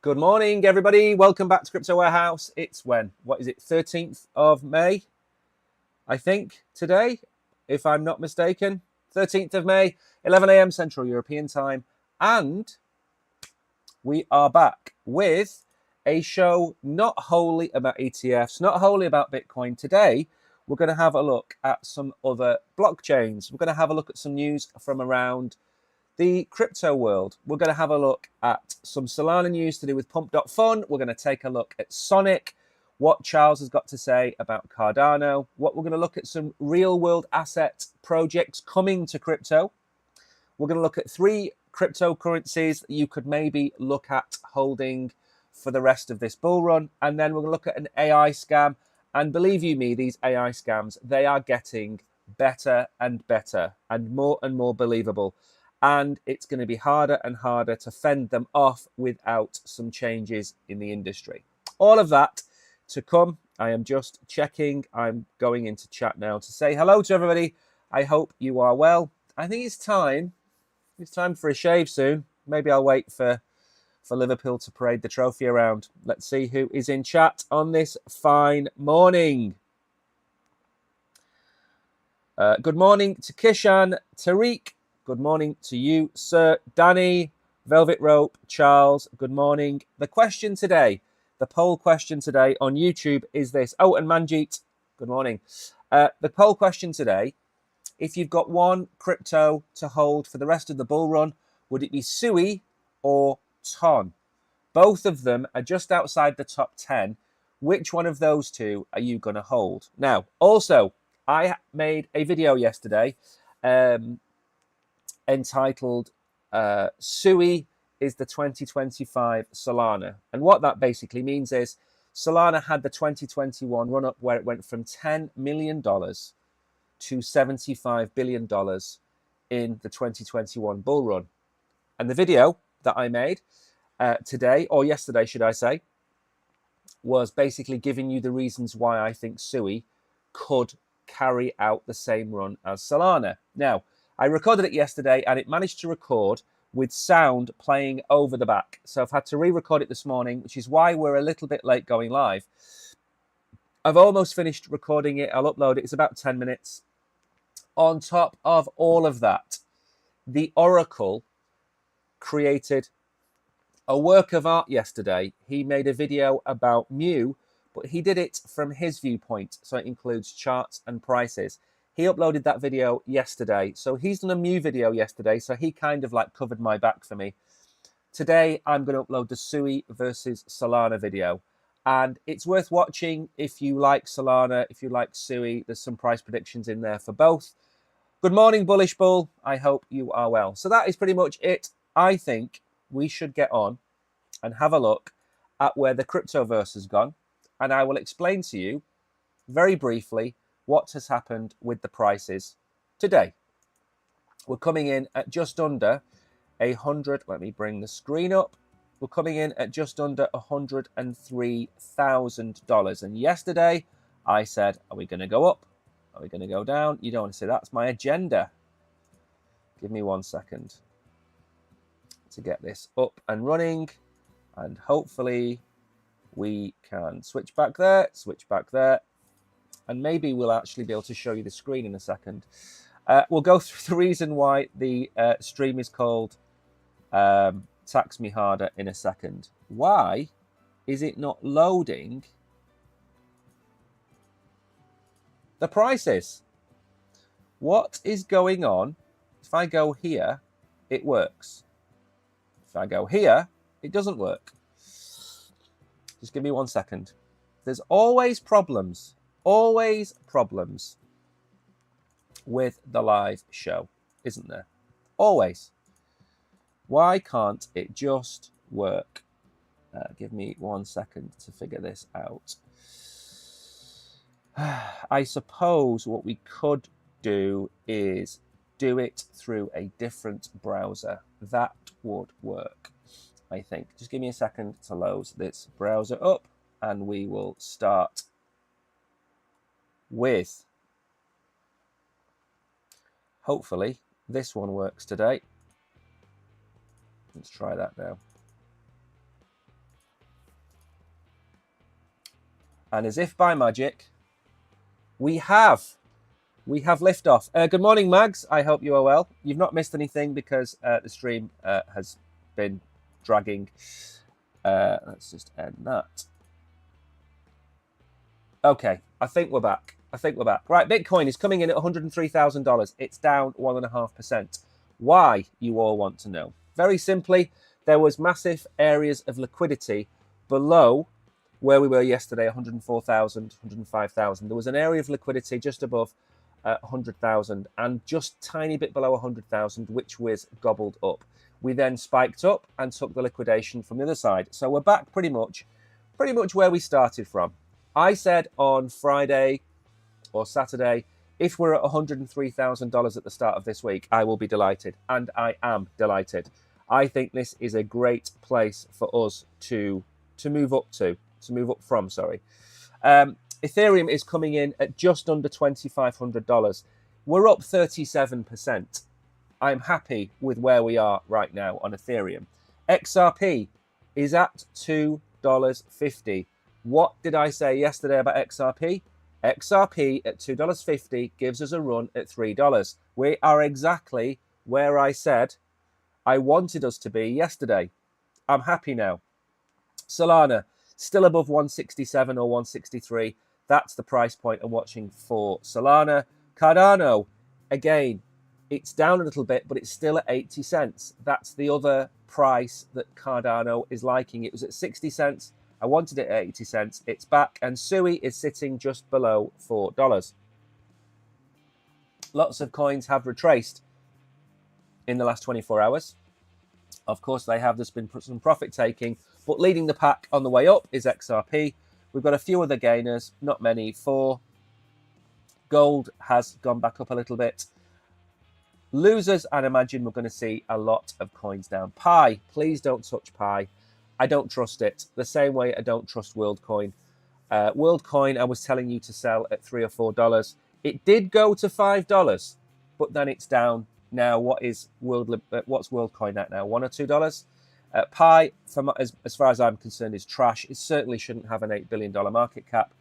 Good morning, everybody. Welcome back to Crypto Warehouse. It's when? What is it? 13th of May, I think, today, if I'm not mistaken. 13th of May, 11 a.m. Central European Time. And we are back with a show not wholly about ETFs, not wholly about Bitcoin. Today, we're going to have a look at some other blockchains. We're going to have a look at some news from around the crypto world. We're going to have a look at some Solana news to do with Pump.fun. We're going to take a look at Sonic, what Charles has got to say about Cardano. We're going to look at some real world asset projects coming to crypto. We're going to look at 3 cryptocurrencies that you could maybe look at holding for the rest of this bull run. And then we're going to look at an AI scam. And believe you me, these AI scams, they are getting better and better and more believable. And it's going to be harder and harder to fend them off without some changes in the industry. All of that to come. I am just checking. I'm going into chat now to say hello to everybody. I hope you are well. I think it's time. It's time for a shave soon. Maybe I'll wait for Liverpool to parade the trophy around. Let's see who is in chat on this fine morning. Good morning to Kishan, Tariq. Good morning to you, Sir Danny, Velvet Rope, Charles. Good morning. The question today, the poll question today on YouTube is this. Oh, and Manjeet, good morning. The poll question today, if you've got one crypto to hold for the rest of the bull run, would it be Sui or Ton? Both of them are just outside the top 10. Which one of those two are you going to hold? Now, also, I made a video yesterday entitled Sui is the 2025 Solana. And what that basically means is Solana had the 2021 run up where it went from $10 million to $75 billion in the 2021 bull run. And the video that I made today, or yesterday, should I say, was basically giving you the reasons why I think Sui could carry out the same run as Solana. Now, I recorded it yesterday and it managed to record with sound playing over the back. So I've had to re-record it this morning, which is why we're a little bit late going live. I've almost finished recording it. I'll upload it. It's about 10 minutes. On top of all of that, the Oracle created a work of art yesterday. He made a video about Mu, but he did it from his viewpoint. So it includes charts and prices. He uploaded that video yesterday. So he's done a Mu video yesterday. So he kind of like covered my back for me. Today, I'm going to upload the Sui versus Solana video. And it's worth watching if you like Solana, if you like Sui. There's some price predictions in there for both. Good morning, Bullish Bull. I hope you are well. So that is pretty much it. I think we should get on and have a look at where the cryptoverse has gone. And I will explain to you very briefly what has happened with the prices today. We're coming in at just under 100. Let me bring the screen up. We're coming in at just under $103,000. And yesterday I said, are we going to go up? Are we going to go down? You don't want to say that's my agenda. Give me 1 second to get this up and running. And hopefully we can switch back there. And maybe we'll actually be able to show you the screen in a second. We'll go through the reason why the stream is called Tax Me Harder in a second. Why is it not loading the prices? What is going on? If I go here, it works. If I go here, it doesn't work. Just give me 1 second. There's always problems with the live show, isn't there? Always. Why can't it just work? Give me 1 second to figure this out. I suppose what we could do is do it through a different browser. That would work, I think. Just give me a second to load this browser up and we will start with, hopefully, this one works today. Let's try that now. And as if by magic, we have liftoff. Good morning, Mags. I hope you are well. You've not missed anything because the stream has been dragging. Let's just end that. Okay, I think we're back. Right, Bitcoin is coming in at $103,000. It's down 1.5%. Why, you all want to know? Very simply, there was massive areas of liquidity below where we were yesterday, 104,000, 105,000. There was an area of liquidity just above 100,000 and just tiny bit below 100,000, which was gobbled up. We then spiked up and took the liquidation from the other side. So we're back pretty much where we started from. I said on Friday or Saturday, if we're at $103,000 at the start of this week, I will be delighted. And I am delighted. I think this is a great place for us to move up from. Ethereum is coming in at just under $2,500. We're up 37%. I'm happy with where we are right now on Ethereum. XRP is at $2.50. What did I say yesterday about XRP? XRP at $2.50 gives us a run at $3. We are exactly where I said I wanted us to be yesterday. I'm happy now. Solana, still above 167 or 163. That's the price point I'm watching for Solana. Cardano, again, it's down a little bit, but it's still at 80 cents. That's the other price that Cardano is liking. It was at 60 cents. I wanted it at 80 cents. It's back. And Sui is sitting just below $4. Lots of coins have retraced in the last 24 hours. Of course, they have. There's been some profit taking, but leading the pack on the way up is XRP. We've got a few other gainers, not many. 4. Gold has gone back up a little bit. Losers, I'd imagine we're going to see a lot of coins down. Pi, please don't touch Pi. I don't trust it. The same way I don't trust WorldCoin. WorldCoin, I was telling you to sell at $3 or $4. It did go to $5, but then it's down. Now, what's WorldCoin at now? $1 or $2? Pi, as far as I'm concerned, is trash. It certainly shouldn't have an $8 billion market cap.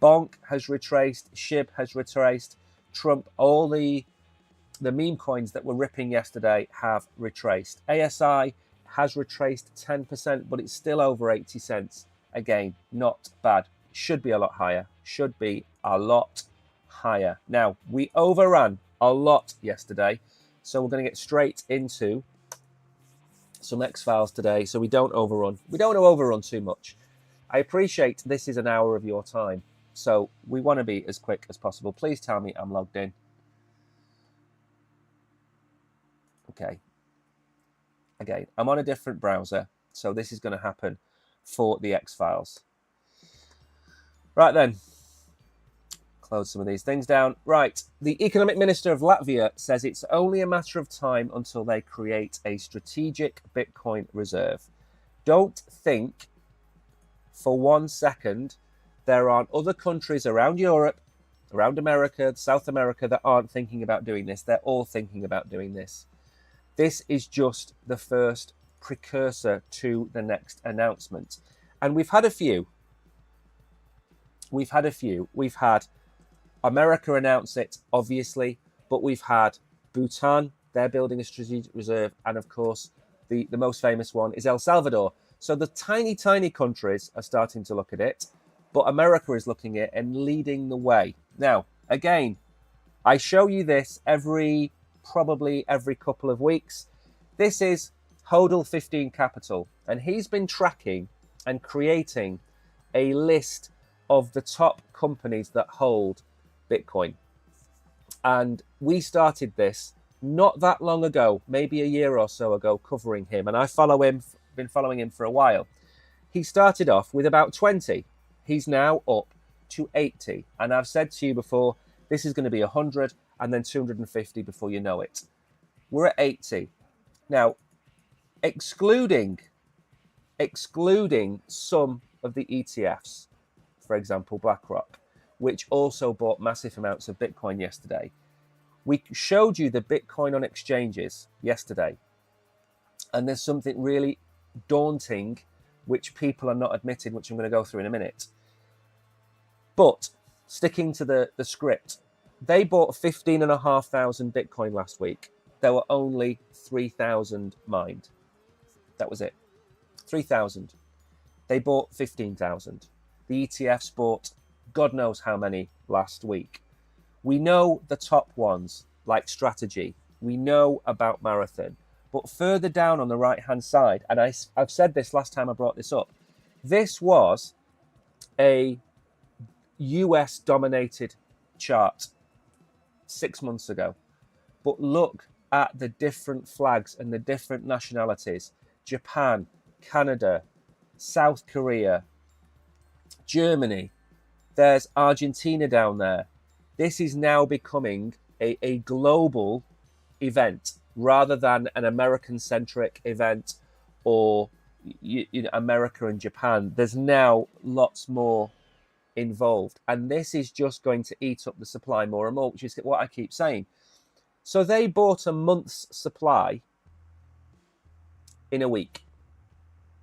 Bonk has retraced. SHIB has retraced. Trump, all the meme coins that were ripping yesterday have retraced. ASI has retraced 10%, but it's still over 80 cents. Again, not bad. Should be a lot higher. Now, we overran a lot yesterday, so we're going to get straight into some X-Files today so we don't overrun. We don't want to overrun too much. I appreciate this is an hour of your time, so we want to be as quick as possible. Please tell me I'm logged in. Okay. Again, I'm on a different browser, so this is going to happen for the X-Files. Right then, close some of these things down. Right, the Economic Minister of Latvia says it's only a matter of time until they create a strategic Bitcoin reserve. Don't think for 1 second there aren't other countries around Europe, around America, South America that aren't thinking about doing this. They're all thinking about doing this. This is just the first precursor to the next announcement. And we've had a few. We've had America announce it, obviously, but we've had Bhutan, they're building a strategic reserve. And of course, the most famous one is El Salvador. So the tiny, tiny countries are starting to look at it, but America is looking at it and leading the way. Now, again, I show you this probably every couple of weeks. This is Hodel 15 Capital, and he's been tracking and creating a list of the top companies that hold Bitcoin. And we started this not that long ago, maybe a year or so ago, covering him. And I been following him for a while. He started off with about 20. He's now up to 80. And I've said to you before, this is going to be 100 and then 250 before you know it. We're at 80. Now, excluding some of the ETFs, for example, BlackRock, which also bought massive amounts of Bitcoin yesterday. We showed you the Bitcoin on exchanges yesterday. And there's something really daunting, which people are not admitting, which I'm going to go through in a minute. But sticking to the script, they bought 15,500 Bitcoin last week. There were only 3,000 mined. That was it. 3,000. They bought 15,000. The ETFs bought God knows how many last week. We know the top ones, like Strategy. We know about Marathon. But further down on the right-hand side, and I've said this last time I brought this up, this was a US-dominated chart 6 months ago. But look at the different flags and the different nationalities. Japan, Canada, South Korea, Germany. There's Argentina down there. This is now becoming a global event rather than an American-centric event or America and Japan. There's now lots more involved. And this is just going to eat up the supply more and more, which is what I keep saying. So they bought a month's supply in a week.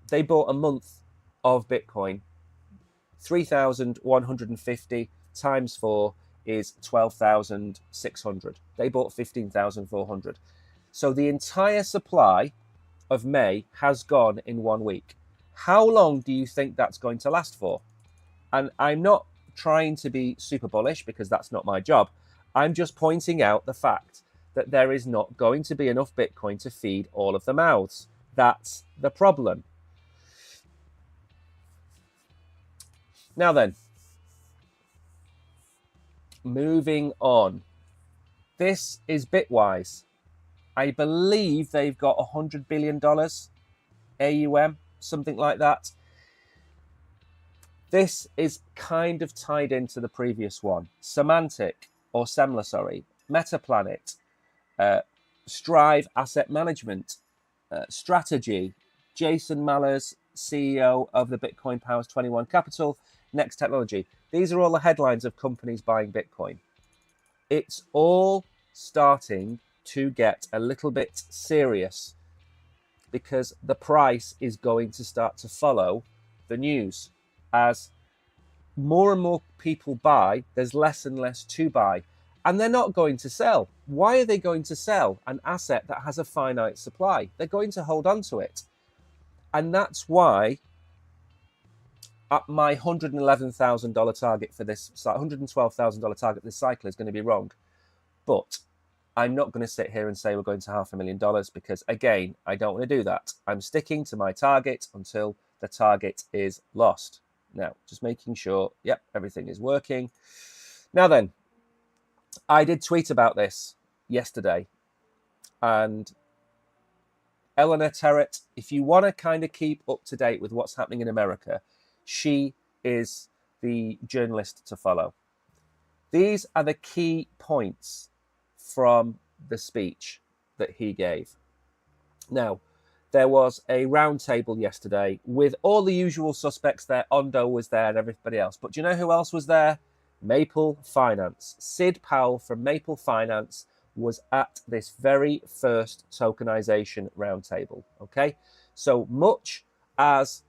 They bought a month of Bitcoin. 3,150 times 4 is 12,600. They bought 15,400. So the entire supply of May has gone in 1 week. How long do you think that's going to last for? And I'm not trying to be super bullish because that's not my job. I'm just pointing out the fact that there is not going to be enough Bitcoin to feed all of the mouths. That's the problem. Now then, moving on. This is Bitwise. I believe they've got $100 billion AUM, something like that. This is kind of tied into the previous one. Semantic, or Semler, sorry, Metaplanet, Strive Asset Management, Strategy, Jason Mallers, CEO of the Bitcoin Powers 21 Capital, Next Technology. These are all the headlines of companies buying Bitcoin. It's all starting to get a little bit serious because the price is going to start to follow the news. As more and more people buy, there's less and less to buy. And they're not going to sell. Why are they going to sell an asset that has a finite supply? They're going to hold on to it. And that's why my $111,000 target for this, $112,000 target this cycle is going to be wrong. But I'm not going to sit here and say we're going to $500,000 because, again, I don't want to do that. I'm sticking to my target until the target is lost. Now, just making sure, yep, everything is working. Now then, I did tweet about this yesterday. And Eleanor Terrett, if you want to kind of keep up to date with what's happening in America, she is the journalist to follow. These are the key points from the speech that he gave. Now, there was a roundtable yesterday with all the usual suspects there. Ondo was there and everybody else. But do you know who else was there? Maple Finance. Sid Powell from Maple Finance was at this very first tokenization roundtable. Okay, so much as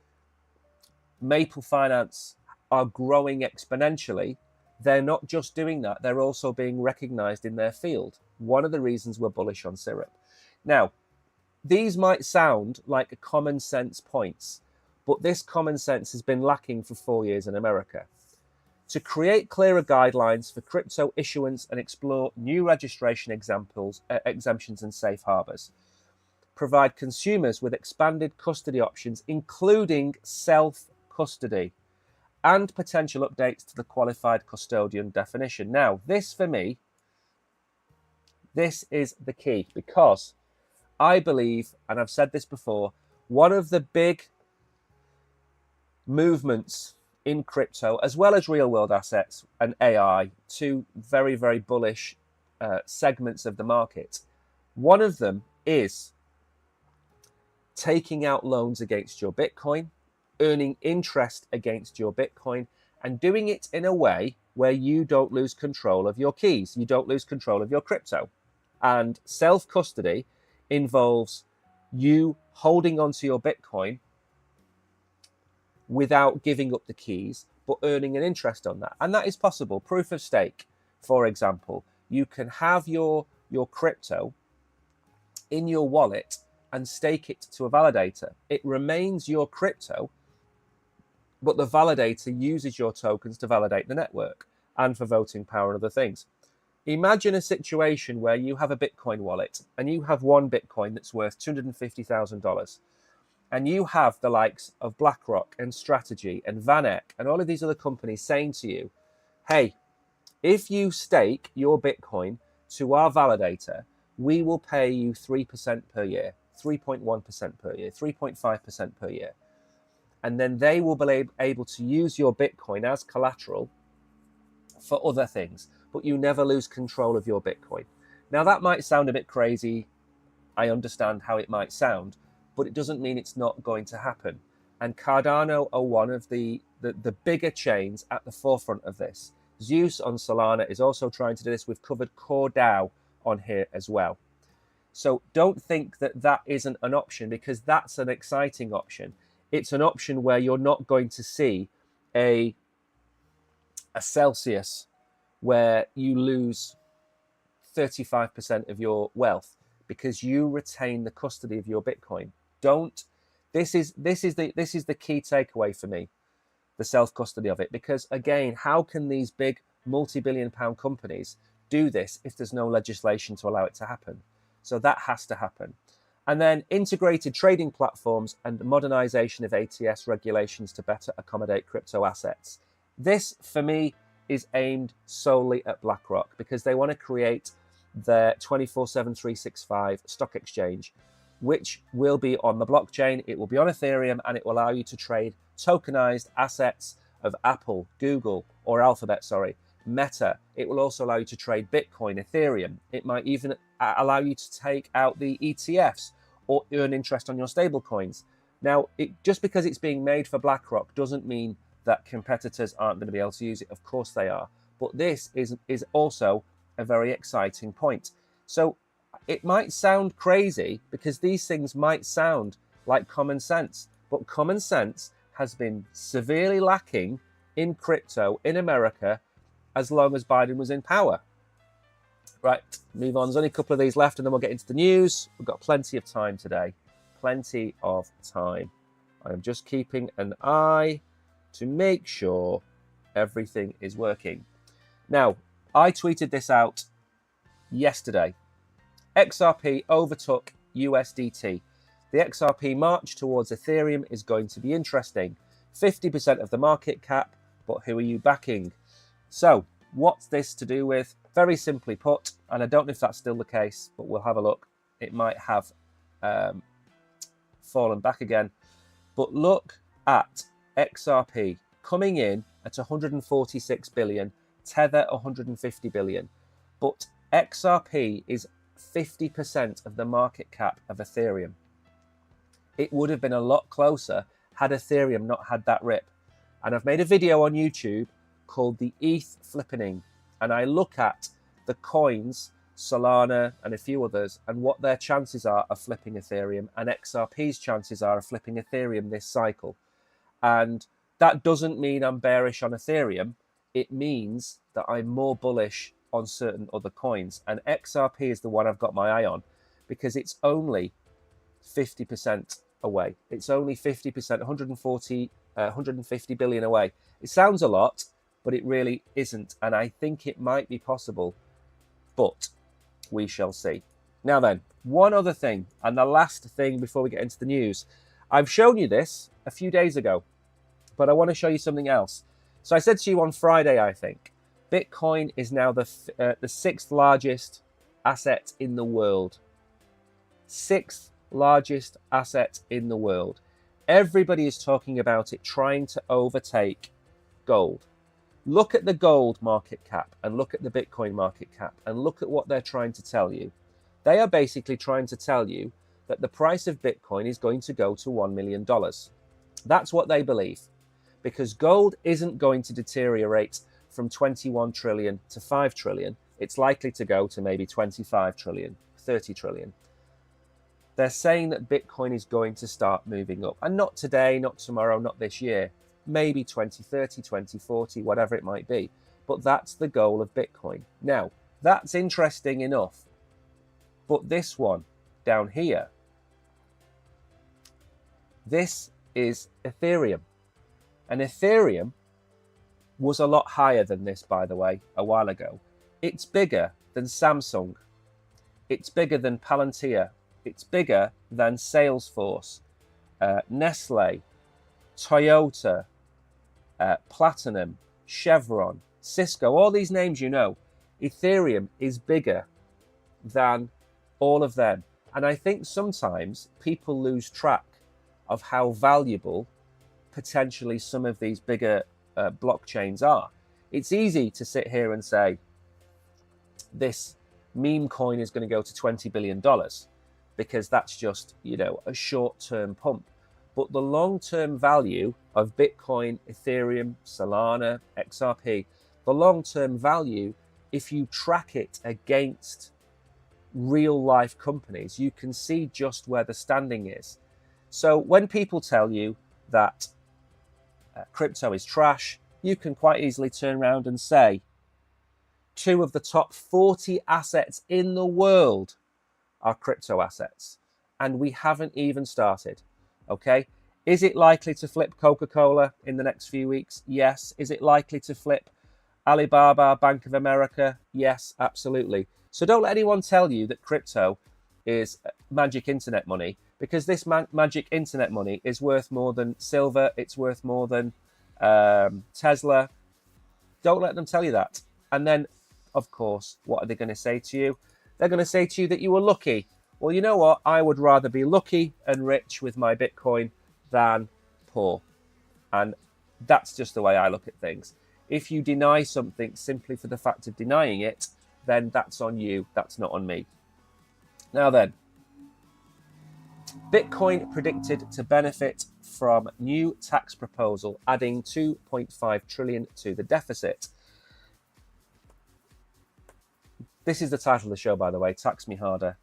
Maple Finance are growing exponentially, they're not just doing that, they're also being recognized in their field. One of the reasons we're bullish on Syrup. Now, these might sound like common sense points, but this common sense has been lacking for 4 years in America. To create clearer guidelines for crypto issuance and explore new registration exemptions and safe harbors. Provide consumers with expanded custody options, including self-custody, and potential updates to the qualified custodian definition. Now, this for me, this is the key, because I believe, and I've said this before, one of the big movements in crypto, as well as real world assets and AI, two very, very bullish segments of the market. One of them is taking out loans against your Bitcoin, earning interest against your Bitcoin, and doing it in a way where you don't lose control of your keys. You don't lose control of your crypto. And self-custody involves you holding onto your Bitcoin without giving up the keys, but earning an interest on that. And that is possible. Proof of stake, for example. You can have your crypto in your wallet and stake it to a validator. It remains your crypto, but the validator uses your tokens to validate the network and for voting power and other things. Imagine a situation where you have a Bitcoin wallet and you have one Bitcoin that's worth $250,000. And you have the likes of BlackRock and Strategy and VanEck and all of these other companies saying to you, hey, if you stake your Bitcoin to our validator, we will pay you 3% per year, 3.1% per year, 3.5% per year. And then they will be able to use your Bitcoin as collateral for other things, but you never lose control of your Bitcoin. Now, that might sound a bit crazy. I understand how it might sound, but it doesn't mean it's not going to happen. And Cardano are one of the bigger chains at the forefront of this. Zeus on Solana is also trying to do this. We've covered Core DAO on here as well. So don't think that that isn't an option, because that's an exciting option. It's an option where you're not going to see a Celsius where you lose 35% of your wealth because you retain the custody of your Bitcoin. This is the key takeaway for me, the self-custody of it. Because again, how can these big multi-billion-pound companies do this if there's no legislation to allow it to happen? So that has to happen. And then integrated trading platforms and modernization of ATS regulations to better accommodate crypto assets. This, for me, is aimed solely at BlackRock, because they want to create their 24/7, 365 stock exchange, which will be on the blockchain. It will be on Ethereum, and it will allow you to trade tokenized assets of Apple, Google, or Alphabet, Meta. It will also allow you to trade Bitcoin, Ethereum. It might even allow you to take out the ETFs or earn interest on your stable coins. Now, just because it's being made for BlackRock doesn't mean that competitors aren't going to be able to use it. Of course they are. But this is also a very exciting point. So it might sound crazy, because these things might sound like common sense, but common sense has been severely lacking in crypto in America as long as Biden was in power. Right, move on. There's only a couple of these left, and then we'll get into the news. We've got plenty of time today. Plenty of time. I am just keeping an eye to make sure everything is working. Now, I tweeted this out yesterday. XRP overtook USDT. The XRP march towards Ethereum is going to be interesting. 50% of the market cap, but who are you backing? So, what's this to do with? Very simply put, and I don't know if that's still the case, but we'll have a look. It might have fallen back again. But look at XRP coming in at 146 billion, Tether 150 billion. But XRP is 50% of the market cap of Ethereum. It would have been a lot closer had Ethereum not had that rip. And I've made a video on YouTube called the ETH Flippening. And I look at the coins, Solana and a few others, and what their chances are of flipping Ethereum, and XRP's chances are of flipping Ethereum this cycle. And that doesn't mean I'm bearish on Ethereum. It means that I'm more bullish on certain other coins. And XRP is the one I've got my eye on, because it's only 50% away. It's only 50%, 150 billion away. It sounds a lot, but it really isn't. And I think it might be possible, but we shall see. Now then, one other thing, and the last thing before we get into the news. I've shown you this a few days ago, but I want to show you something else. So I said to you on Friday, I think, Bitcoin is now the sixth largest asset in the world. Sixth largest asset in the world. Everybody is talking about it trying to overtake gold. Look at the gold market cap and look at the Bitcoin market cap and look at what they're trying to tell you. They are basically trying to tell you that the price of Bitcoin is going to go to $1 million. That's what they believe, because gold isn't going to deteriorate from 21 trillion to 5 trillion. It's likely to go to maybe 25 trillion, 30 trillion. They're saying that Bitcoin is going to start moving up, and not today, not tomorrow, not this year. maybe 2030, 2040, whatever it might be. But that's the goal of Bitcoin. Now, that's interesting enough. But this one down here, this is Ethereum. And Ethereum was a lot higher than this, by the way, a while ago. It's bigger than Samsung. It's bigger than Palantir. It's bigger than Salesforce, Nestle, Toyota, Platinum, Chevron, Cisco, all these names you know. Ethereum is bigger than all of them. And I think sometimes people lose track of how valuable potentially some of these bigger blockchains are. It's easy to sit here and say this meme coin is going to go to $20 billion because that's just, a short-term pump. But the long-term value of Bitcoin, Ethereum, Solana, XRP, the long-term value, if you track it against real-life companies, you can see just where the standing is. So when people tell you that crypto is trash, you can quite easily turn around and say 2 of the top 40 assets in the world are crypto assets. And we haven't even started. Okay. Is it likely to flip Coca-Cola in the next few weeks? Yes. Is it likely to flip Alibaba, Bank of America? Yes, absolutely. So don't let anyone tell you that crypto is magic internet money, because this magic internet money is worth more than silver. It's worth more than Tesla. Don't let them tell you that. And then, of course, what are they going to say to you? They're going to say to you that you were lucky. Well, you know what? I would rather be lucky and rich with my Bitcoin than poor. And that's just the way I look at things. If you deny something simply for the fact of denying it, then that's on you. That's not on me. Now then, Bitcoin predicted to benefit from new tax proposal, adding 2.5 trillion to the deficit. This is the title of the show, by the way, Tax Me Harder.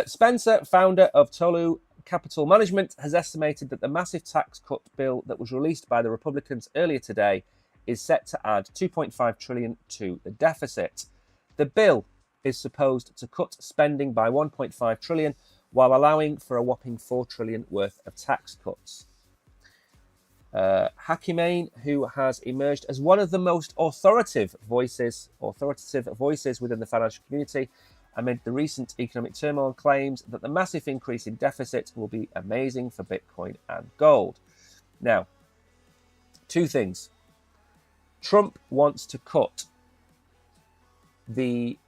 Spencer, founder of Tolu Capital Management, has estimated that the massive tax cut bill that was released by the Republicans earlier today is set to add 2.5 trillion to the deficit. The bill is supposed to cut spending by 1.5 trillion while allowing for a whopping 4 trillion worth of tax cuts. Hakimane, who has emerged as one of the most authoritative voices within the financial community amid the recent economic turmoil, claims that the massive increase in deficit will be amazing for Bitcoin and gold. Now, 2 things. Trump wants to cut the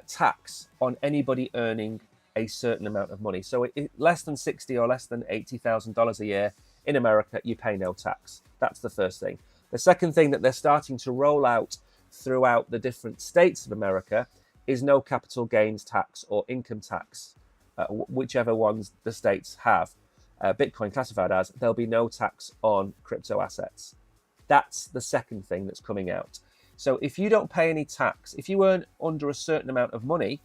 tax on anybody earning a certain amount of money. So less than $60,000 or less than $80,000 a year in America, you pay no tax. That's the first thing. The second thing that they're starting to roll out throughout the different states of America is no capital gains tax or income tax, whichever ones the states have Bitcoin classified as. There'll be no tax on crypto assets. That's the second thing that's coming out. So if you don't pay any tax, if you earn under a certain amount of money,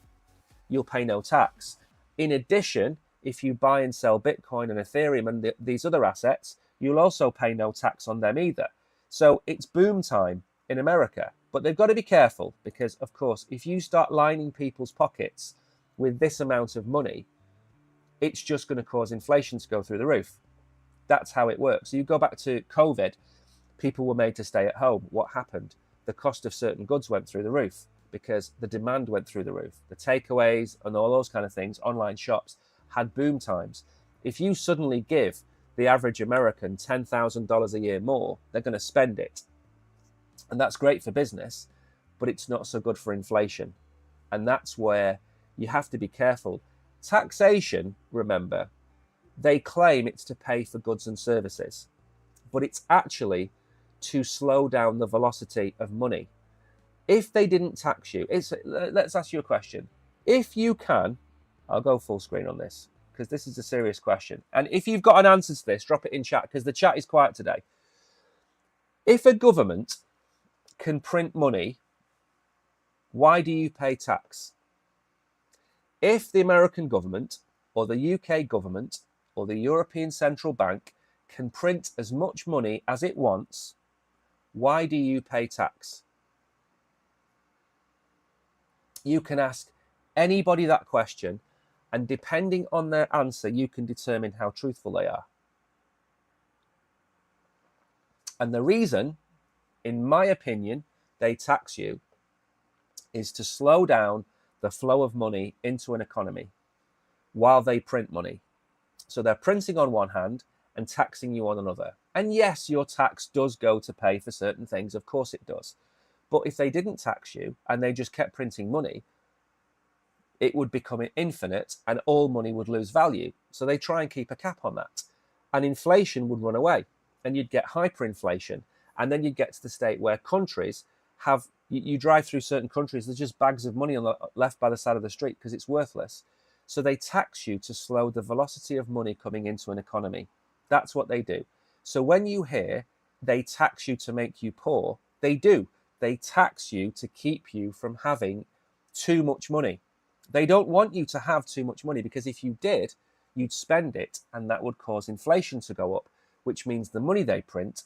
you'll pay no tax. In addition, if you buy and sell Bitcoin and Ethereum and these other assets, you'll also pay no tax on them either. So it's boom time in America. But they've got to be careful because, of course, if you start lining people's pockets with this amount of money, it's just going to cause inflation to go through the roof. That's how it works. So you go back to COVID, people were made to stay at home. What happened? The cost of certain goods went through the roof because the demand went through the roof. The takeaways and all those kind of things, online shops, had boom times. If you suddenly give the average American $10,000 a year more, they're going to spend it. And that's great for business, but it's not so good for inflation. And that's where you have to be careful. Taxation, remember, they claim it's to pay for goods and services, but it's actually to slow down the velocity of money. If they didn't tax you, let's ask you a question. If you can, I'll go full screen on this because this is a serious question. And if you've got an answer to this, drop it in chat because the chat is quiet today. If a government can print money, why do you pay tax? If the American government or the UK government or the European Central Bank can print as much money as it wants, why do you pay tax? You can ask anybody that question, and depending on their answer, you can determine how truthful they are. And the reason, in my opinion, they tax you is to slow down the flow of money into an economy while they print money. So they're printing on one hand and taxing you on another. And yes, your tax does go to pay for certain things. Of course it does. But if they didn't tax you and they just kept printing money, it would become infinite and all money would lose value. So they try and keep a cap on that. And inflation would run away and you'd get hyperinflation. And then you'd get to the state where countries have, you drive through certain countries, there's just bags of money left by the side of the street because it's worthless. So they tax you to slow the velocity of money coming into an economy. That's what they do. So when you hear they tax you to make you poor, they do. They tax you to keep you from having too much money. They don't want you to have too much money because if you did, you'd spend it and that would cause inflation to go up, which means the money they print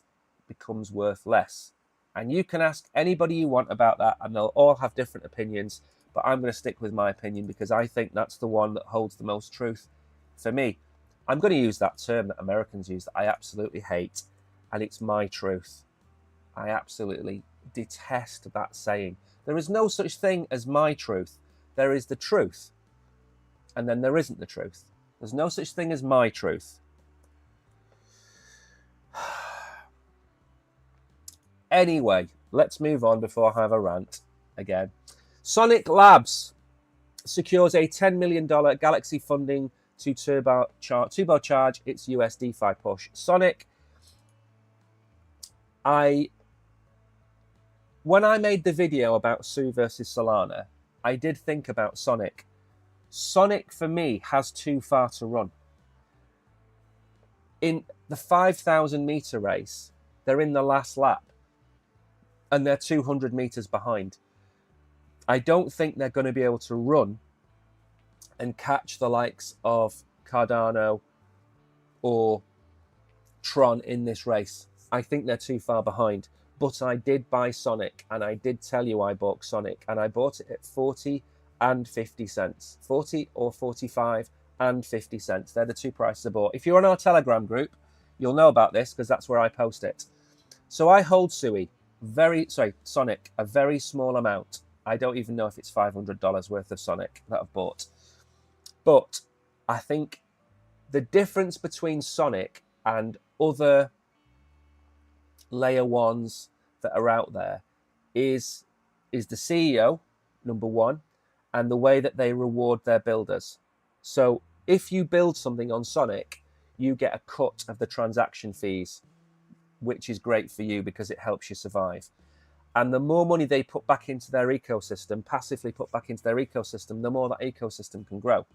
becomes worth less. And you can ask anybody you want about that and they'll all have different opinions, but I'm going to stick with my opinion because I think that's the one that holds the most truth for me. I'm going to use that term that Americans use that I absolutely hate, and it's my truth. I absolutely detest that saying. There is no such thing as my truth. There is the truth, and then there isn't the truth. There's no such thing as my truth. Anyway, let's move on before I have a rant again. Sonic Labs secures a $10 million Galaxy funding to turbocharge its US DeFi push. Sonic, when I made the video about Sue versus Solana, I did think about Sonic. Sonic, for me, has too far to run. In the 5,000 meter race, they're in the last lap and they're 200 meters behind. I don't think they're going to be able to run and catch the likes of Cardano or Tron in this race. I think they're too far behind. But I did buy Sonic, and I did tell you I bought Sonic, and I bought it at 40 and 50 cents. 40 or 45 and 50 cents. They're the two prices I bought. If you're on our Telegram group, you'll know about this because that's where I post it. So I hold Sonic, a very small amount. I don't even know if it's $500 worth of Sonic that I've bought. But I think the difference between Sonic and other layer ones that are out there is the CEO, number one, and the way that they reward their builders. So if you build something on Sonic, you get a cut of the transaction fees, which is great for you because it helps you survive. And the more money they put back into their ecosystem, passively put back into their ecosystem, the more that ecosystem can grow.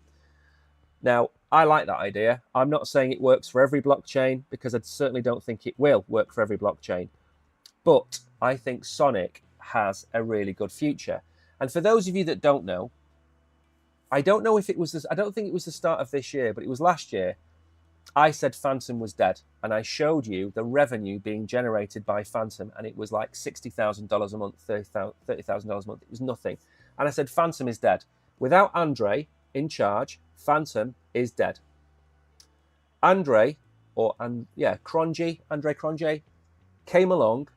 Now, I like that idea. I'm not saying it works for every blockchain because I certainly don't think it will work for every blockchain. But I think Sonic has a really good future. And for those of you that don't know, I don't think it was the start of this year, but it was last year. I said Phantom was dead, and I showed you the revenue being generated by Phantom, and it was like $60,000 a month, $30,000 a month. It was nothing. And I said Phantom is dead. Without Andre in charge, Phantom is dead. Andre Cronje came along,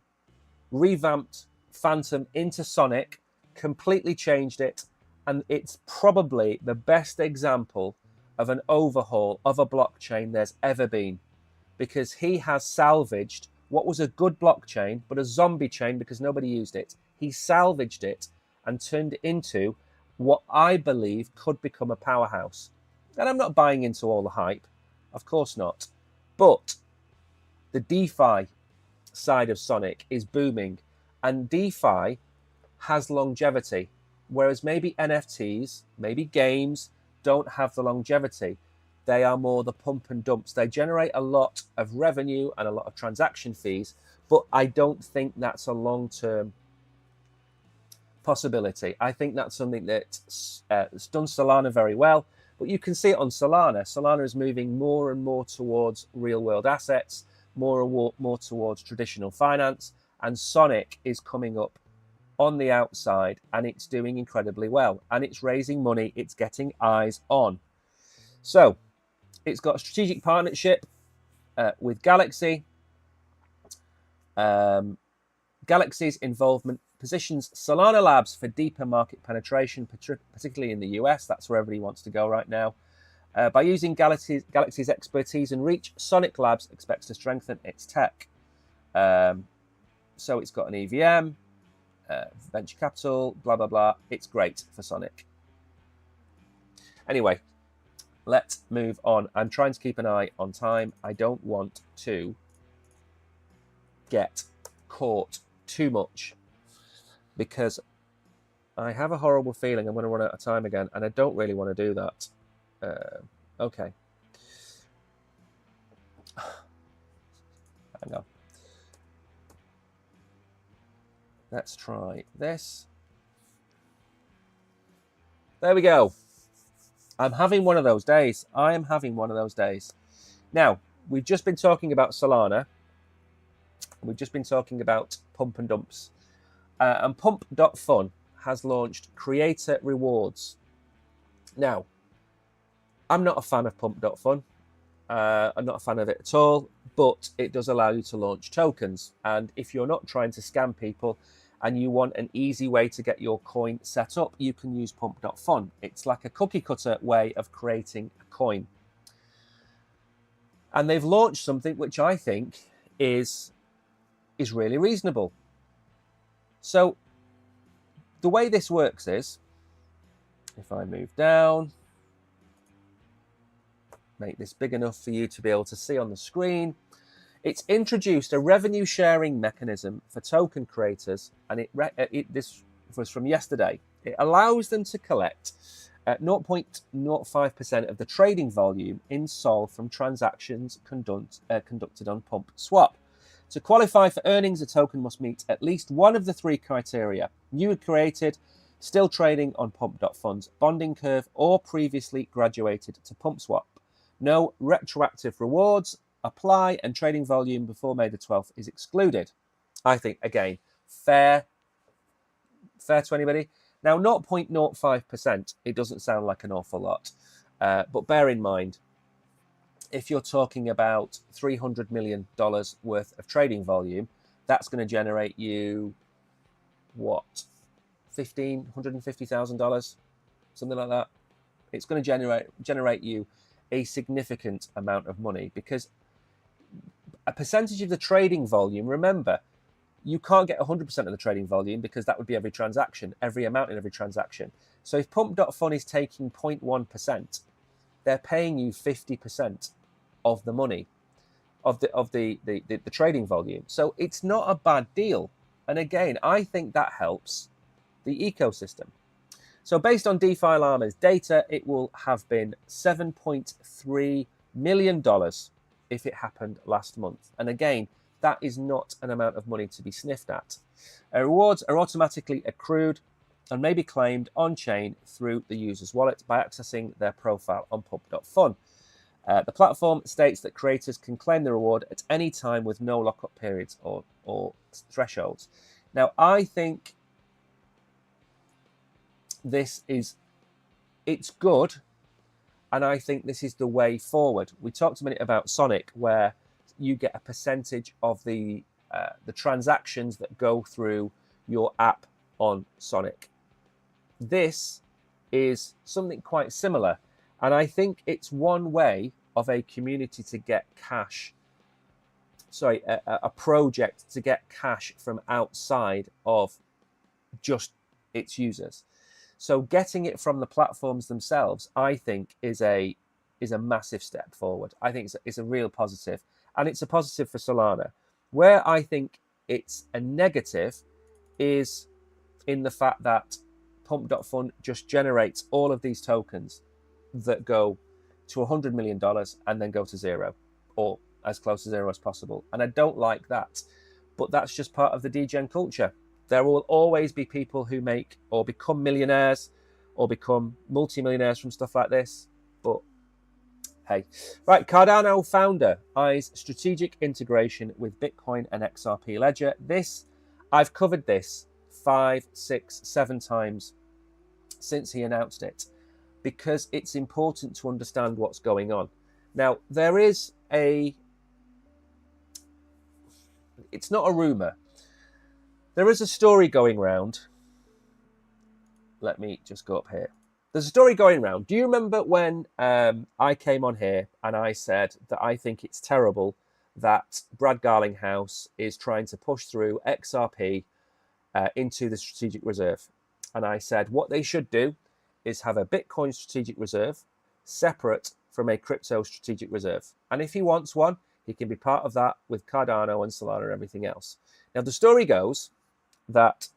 revamped Phantom into Sonic, completely changed it, and it's probably the best example of an overhaul of a blockchain there's ever been, because he has salvaged what was a good blockchain but a zombie chain because nobody used it. He salvaged it and turned it into what I believe could become a powerhouse. And I'm not buying into all the hype, of course not, but the DeFi side of Sonic is booming, and DeFi has longevity, whereas maybe NFTs, maybe games don't have the longevity. They are more the pump and dumps. They generate a lot of revenue and a lot of transaction fees, but I don't think that's a long-term possibility. I think that's something that's done Solana very well, But you can see it on Solana. Solana is moving more and more towards real world assets, more towards traditional finance, and Sonic is coming up on the outside, and it's doing incredibly well, and it's raising money, it's getting eyes on. So it's got a strategic partnership with Galaxy. Galaxy's involvement positions Solana Labs for deeper market penetration, particularly in the US. That's where everybody wants to go right now. By using Galaxy's expertise and reach, Sonic Labs expects to strengthen its tech. So it's got an EVM, venture capital, blah, blah, blah. It's great for Sonic. Anyway, let's move on. I'm trying to keep an eye on time. I don't want to get caught too much because I have a horrible feeling I'm going to run out of time again, and I don't really want to do that. Okay. Hang on. Let's try this. There we go. I'm having one of those days. I am having one of those days. Now, we've just been talking about Solana. We've just been talking about Pump and Dumps. And Pump.fun has launched creator rewards. Now, I'm not a fan of Pump.fun. I'm not a fan of it at all, but it does allow you to launch tokens. And if you're not trying to scam people and you want an easy way to get your coin set up, you can use Pump.fun. It's like a cookie cutter way of creating a coin. And they've launched something which I think is really reasonable. So the way this works is, if I move down, make this big enough for you to be able to see on the screen, it's introduced a revenue sharing mechanism for token creators, and this was from yesterday. It allows them to collect 0.05% of the trading volume in Sol from transactions conducted on Pump Swap. To qualify for earnings, a token must meet at least one of the three criteria: newly created, still trading on Pump.fun's bonding curve, or previously graduated to PumpSwap. No retroactive rewards apply, and trading volume before May the 12th is excluded. I think, again, fair to anybody. Now, 0.05%, it doesn't sound like an awful lot, but bear in mind, if you're talking about $300 million worth of trading volume, that's going to generate you, what, $150,000, something like that. It's going to generate you a significant amount of money, because a percentage of the trading volume, remember, you can't get 100% of the trading volume because that would be every transaction, every amount in every transaction. So if Pump.fun is taking 0.1%, they're paying you 50% of the money of the trading volume. So it's not a bad deal. And again, I think that helps the ecosystem. So based on DeFi Llama's data, it will have been $7.3 million if it happened last month. And again, that is not an amount of money to be sniffed at. Rewards are automatically accrued and may be claimed on-chain through the user's wallet by accessing their profile on Pump.fun. The platform states that creators can claim the reward at any time with no lockup periods or thresholds. Now, I think it's good, and I think this is the way forward. We talked a minute about Sonic, where you get a percentage of the transactions that go through your app on Sonic. This is something quite similar, and I think it's one way of a community to get cash. Sorry, a project to get cash from outside of just its users. So getting it from the platforms themselves, I think, is a massive step forward. I think it's a real positive, and it's a positive for Solana. Where I think it's a negative is in the fact that Pump.fun just generates all of these tokens that go to $100 million and then go to zero, or as close to zero as possible. And I don't like that, but that's just part of the degen culture. There will always be people who make or become millionaires or become multimillionaires from stuff like this. But hey. Right, Cardano founder eyes strategic integration with Bitcoin and XRP ledger. I've covered this 5, 6, 7 times since he announced it, because it's important to understand what's going on. Now, it's not a rumor. There is a story going around. Let me just go up here. There's a story going around. Do you remember when I came on here and I said that I think it's terrible that Brad Garlinghouse is trying to push through XRP into the strategic reserve? And I said what they should do is have a Bitcoin strategic reserve separate from a crypto strategic reserve. And if he wants one, he can be part of that with Cardano and Solana and everything else. Now, the story goes that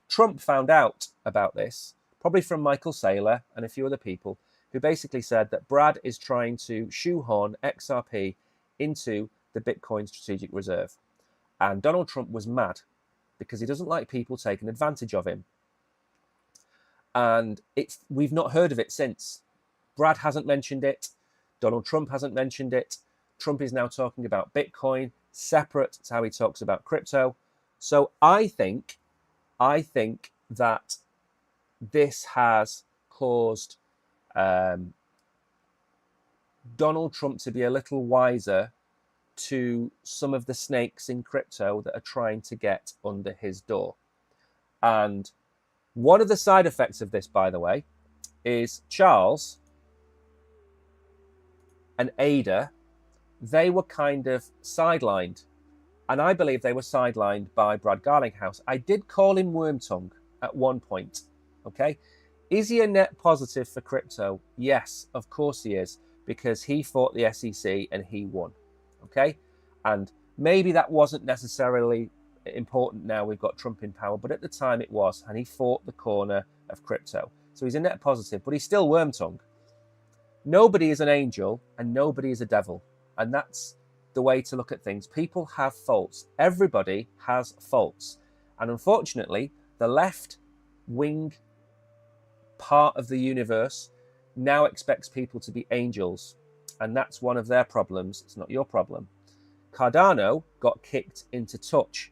Trump found out about this, probably from Michael Saylor and a few other people, who basically said that Brad is trying to shoehorn XRP into the Bitcoin strategic reserve. And Donald Trump was mad because he doesn't like people taking advantage of him. And we've not heard of it since. Brad hasn't mentioned it. Donald Trump hasn't mentioned it. Trump is now talking about Bitcoin separate to how he talks about crypto. So I think that this has caused Donald Trump to be a little wiser to some of the snakes in crypto that are trying to get under his door. And one of the side effects of this, by the way, is Charles and Ada, they were kind of sidelined. And I believe they were sidelined by Brad Garlinghouse. I did call him Wormtongue at one point. Okay. Is he a net positive for crypto? Yes, of course he is, because he fought the SEC and he won. Okay. And maybe that wasn't necessarily important now we've got Trump in power, but at the time it was, and he fought the corner of crypto. So he's a net positive, but he's still Wormtongue. Nobody is an angel and nobody is a devil. And that's the way to look at things. People have faults. Everybody has faults. And unfortunately, the left wing part of the universe now expects people to be angels. And that's one of their problems. It's not your problem. Cardano got kicked into touch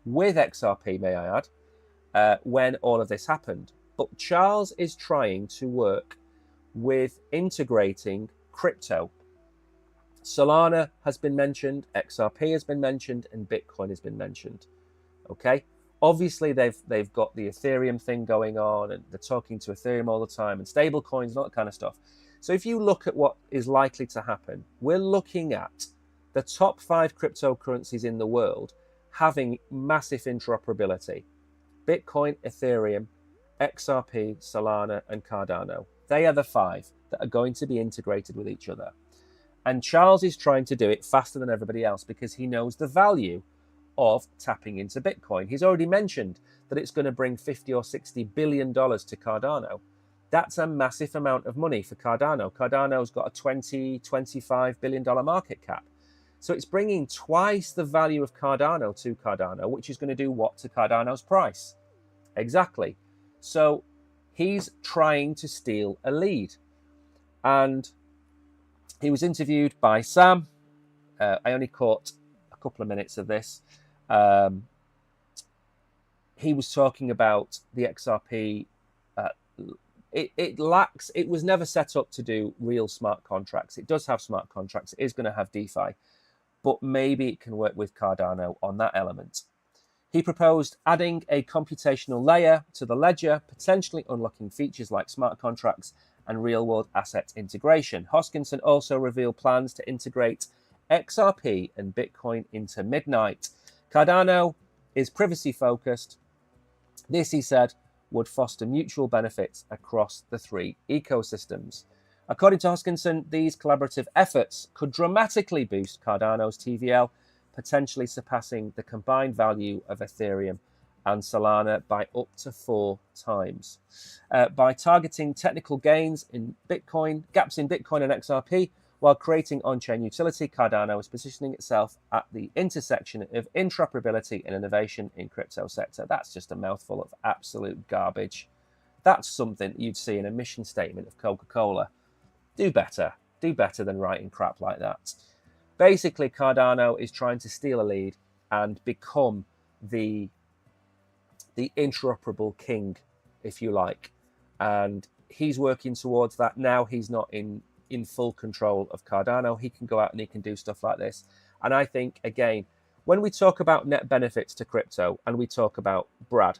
with XRP, may I add, when all of this happened. But Charles is trying to work with integrating crypto. Solana has been mentioned, XRP has been mentioned, and Bitcoin has been mentioned. Okay, obviously they've got the Ethereum thing going on, and they're talking to Ethereum all the time, and stable coins and all that kind of stuff. So if you look at what is likely to happen, we're looking at the top 5 cryptocurrencies in the world having massive interoperability. Bitcoin, Ethereum, XRP, Solana, and Cardano. They are the 5 that are going to be integrated with each other. And Charles is trying to do it faster than everybody else because he knows the value of tapping into Bitcoin. He's already mentioned that it's going to bring $50 or $60 billion to Cardano. That's a massive amount of money for Cardano. Cardano's got a $20-25 billion market cap. So it's bringing twice the value of Cardano to Cardano, which is going to do what to Cardano's price? Exactly. So he's trying to steal a lead. And he was interviewed by Sam. I only caught a couple of minutes of this. He was talking about the XRP. It was never set up to do real smart contracts. It does have smart contracts. It is going to have DeFi. But maybe it can work with Cardano on that element. He proposed adding a computational layer to the ledger, potentially unlocking features like smart contracts and real-world asset integration. Hoskinson also revealed plans to integrate XRP and Bitcoin into Midnight. Cardano is privacy-focused. This, he said, would foster mutual benefits across the 3 ecosystems. According to Hoskinson, these collaborative efforts could dramatically boost Cardano's TVL, potentially surpassing the combined value of Ethereum and Solana by up to 4 times. By targeting technical gains in Bitcoin, gaps in Bitcoin and XRP, while creating on-chain utility, Cardano is positioning itself at the intersection of interoperability and innovation in crypto sector. That's just a mouthful of absolute garbage. That's something you'd see in a mission statement of Coca-Cola. do better. Do better than writing crap like that. Basically, Cardano is trying to steal a lead and become the interoperable king, if you like. And he's working towards that. Now he's not in full control of Cardano. He can go out and he can do stuff like this. And I think, again, when we talk about net benefits to crypto and we talk about Brad,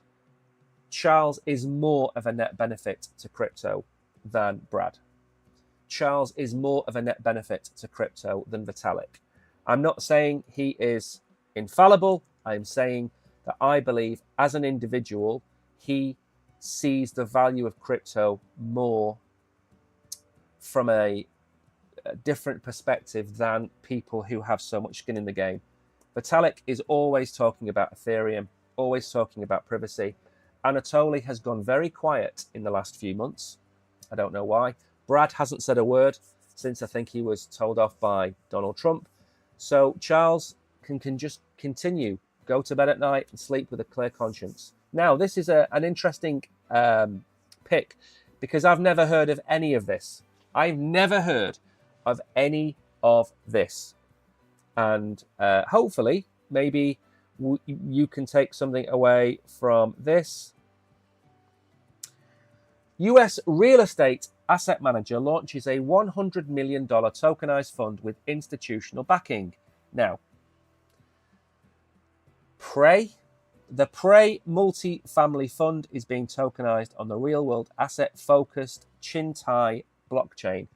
Charles is more of a net benefit to crypto than Brad. Charles is more of a net benefit to crypto than Vitalik. I'm not saying he is infallible. I'm saying that I believe as an individual, he sees the value of crypto more from a different perspective than people who have so much skin in the game. Vitalik is always talking about Ethereum, always talking about privacy. Anatoly has gone very quiet in the last few months. I don't know why. Brad hasn't said a word since I think he was told off by Donald Trump. So Charles can just continue, go to bed at night and sleep with a clear conscience. Now, this is an interesting pick because I've never heard of any of this. I've never heard of any of this. And hopefully, maybe you can take something away from this. US real estate asset manager launches a $100 million tokenized fund with institutional backing. Now, the Prey multi-family fund is being tokenized on the real-world asset-focused Chintai blockchain.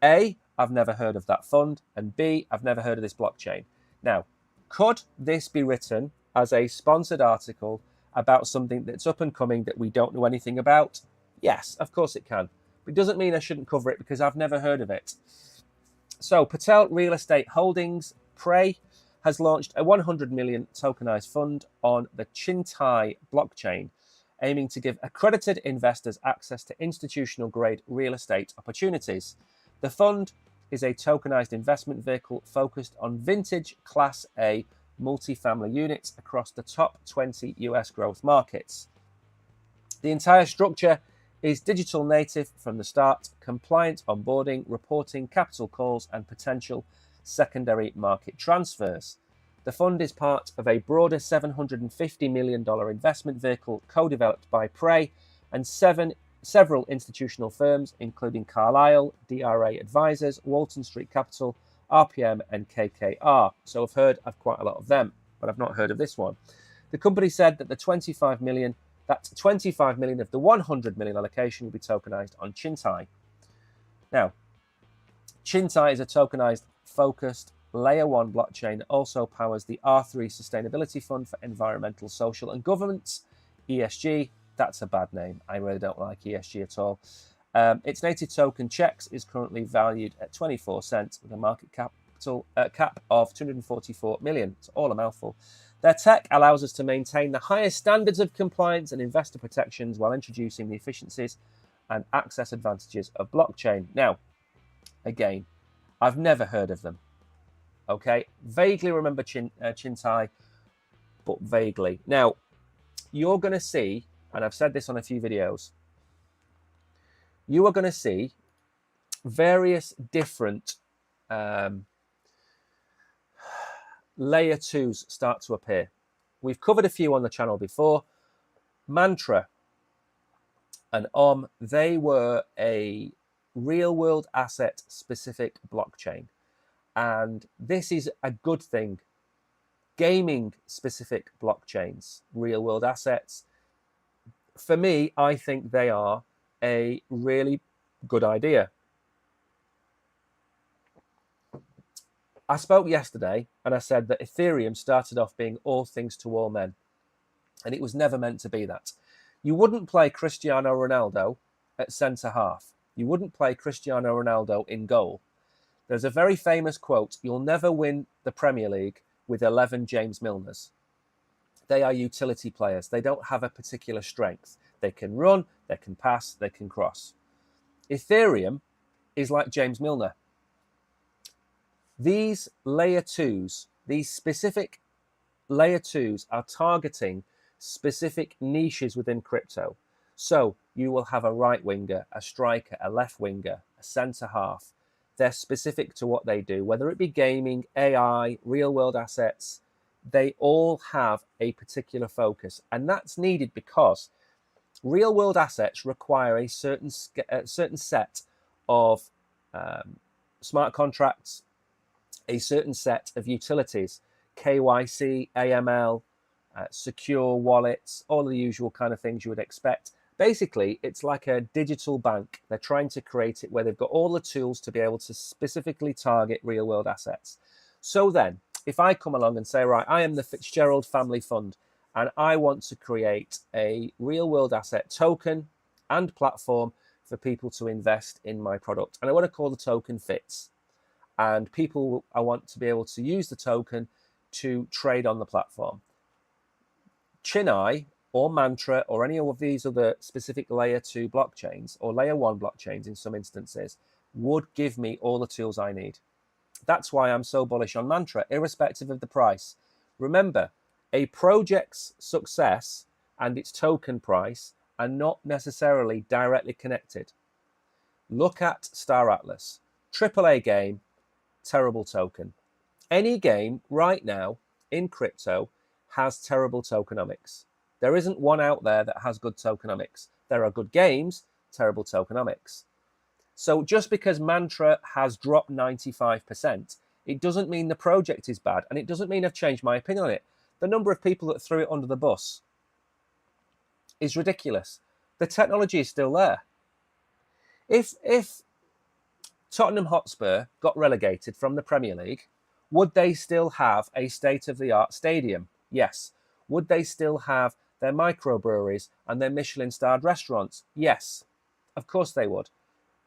A, I've never heard of that fund, and B, I've never heard of this blockchain. Now, could this be written as a sponsored article about something that's up and coming that we don't know anything about? Yes, of course it can. But it doesn't mean I shouldn't cover it because I've never heard of it. So, Patel Real Estate Holdings, Prey, has launched a 100 million tokenized fund on the Chintai blockchain, aiming to give accredited investors access to institutional-grade real estate opportunities. The fund is a tokenized investment vehicle focused on vintage Class A multifamily units across the top 20 US growth markets. The entire structure is digital native from the start, compliant onboarding, reporting, capital calls, and potential secondary market transfers. The fund is part of a broader $750 million investment vehicle co-developed by Prey and several institutional firms, including Carlyle, DRA Advisors, Walton Street Capital, RPM, and KKR. So I've heard of quite a lot of them, but I've not heard of this one. The company said that 25 million of the 100 million allocation will be tokenized on Chintai. Now, Chintai is a tokenized, focused Layer 1 blockchain that also powers the R3 Sustainability Fund for Environmental, Social and Governance, ESG. That's a bad name. I really don't like ESG at all. Its native token CHEX is currently valued at 24 cents with a market cap of 244 million. It's all a mouthful. Their tech allows us to maintain the highest standards of compliance and investor protections while introducing the efficiencies and access advantages of blockchain. Now, again, I've never heard of them. Okay, vaguely remember Chintai, but vaguely. Now, you're going to see, and I've said this on a few videos, you are going to see various different layer 2s start to appear. We've covered a few on the channel before. Mantra and they were a real-world asset-specific blockchain. And this is a good thing. Gaming-specific blockchains, real-world assets, for me, I think they are a really good idea. I spoke yesterday and I said that Ethereum started off being all things to all men. And it was never meant to be that. You wouldn't play Cristiano Ronaldo at centre half. You wouldn't play Cristiano Ronaldo in goal. There's a very famous quote, you'll never win the Premier League with 11 James Milners. They are utility players. They don't have a particular strength. They can run, they can pass, they can cross. Ethereum is like James Milner. These layer 2s, these specific layer 2s are targeting specific niches within crypto. So you will have a right winger, a striker, a left winger, a centre half. They're specific to what they do, whether it be gaming, AI, real world assets. They all have a particular focus, and that's needed because real world assets require a certain set of smart contracts, a certain set of utilities, KYC, AML, secure wallets, all the usual kind of things you would expect. Basically, it's like a digital bank. They're trying to create it where they've got all the tools to be able to specifically target real world assets. So then, if I come along and say, right, I am the Fitzgerald Family Fund, and I want to create a real world asset token and platform for people to invest in my product. And I want to call the token FITS. And people, I want to be able to use the token to trade on the platform. Chinai or Mantra or any of these other specific layer 2 blockchains or layer 1 blockchains in some instances would give me all the tools I need. That's why I'm so bullish on Mantra, irrespective of the price. Remember, a project's success and its token price are not necessarily directly connected. Look at Star Atlas, AAA game, terrible token. Any game right now in crypto has terrible tokenomics. There isn't one out there that has good tokenomics. There are good games, terrible tokenomics. So just because Mantra has dropped 95%, it doesn't mean the project is bad, and it doesn't mean I've changed my opinion on it. The number of people that threw it under the bus is ridiculous. The technology is still there. If Tottenham Hotspur got relegated from the Premier League, would they still have a state-of-the-art stadium? Yes. Would they still have their microbreweries and their Michelin-starred restaurants? Yes. Of course they would.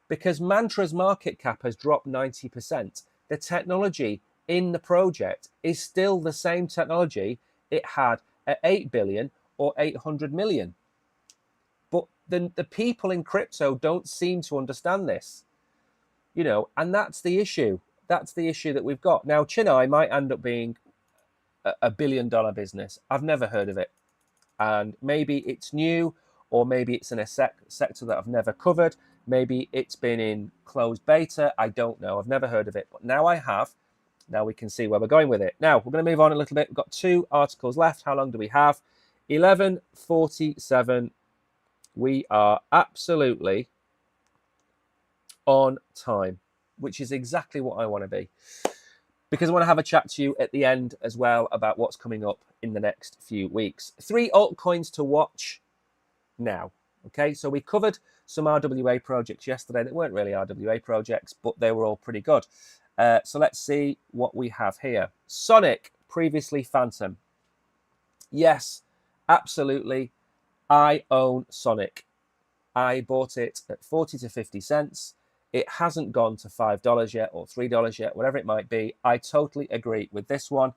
Because Mantra's market cap has dropped 90%. The technology in the project is still the same technology it had at 8 billion or 800 million. But the people in crypto don't seem to understand this. You know, and that's the issue. That's the issue that we've got. Now, Chinai might end up being a $1 billion business. I've never heard of it. And maybe it's new, or maybe it's in a sector that I've never covered. Maybe it's been in closed beta. I don't know. I've never heard of it. But now I have. Now we can see where we're going with it. Now, we're going to move on a little bit. We've got 2 articles left. How long do we have? 11:47. We are absolutely on time, which is exactly what I want to be. Because I want to have a chat to you at the end as well about what's coming up in the next few weeks. 3 altcoins to watch now. Okay, so we covered some RWA projects yesterday that weren't really RWA projects, but they were all pretty good. So let's see what we have here. Sonic, previously Phantom. Yes, absolutely. I own Sonic. I bought it at 40 to 50 cents. It hasn't gone to $5 yet or $3 yet, whatever it might be. I totally agree with this one.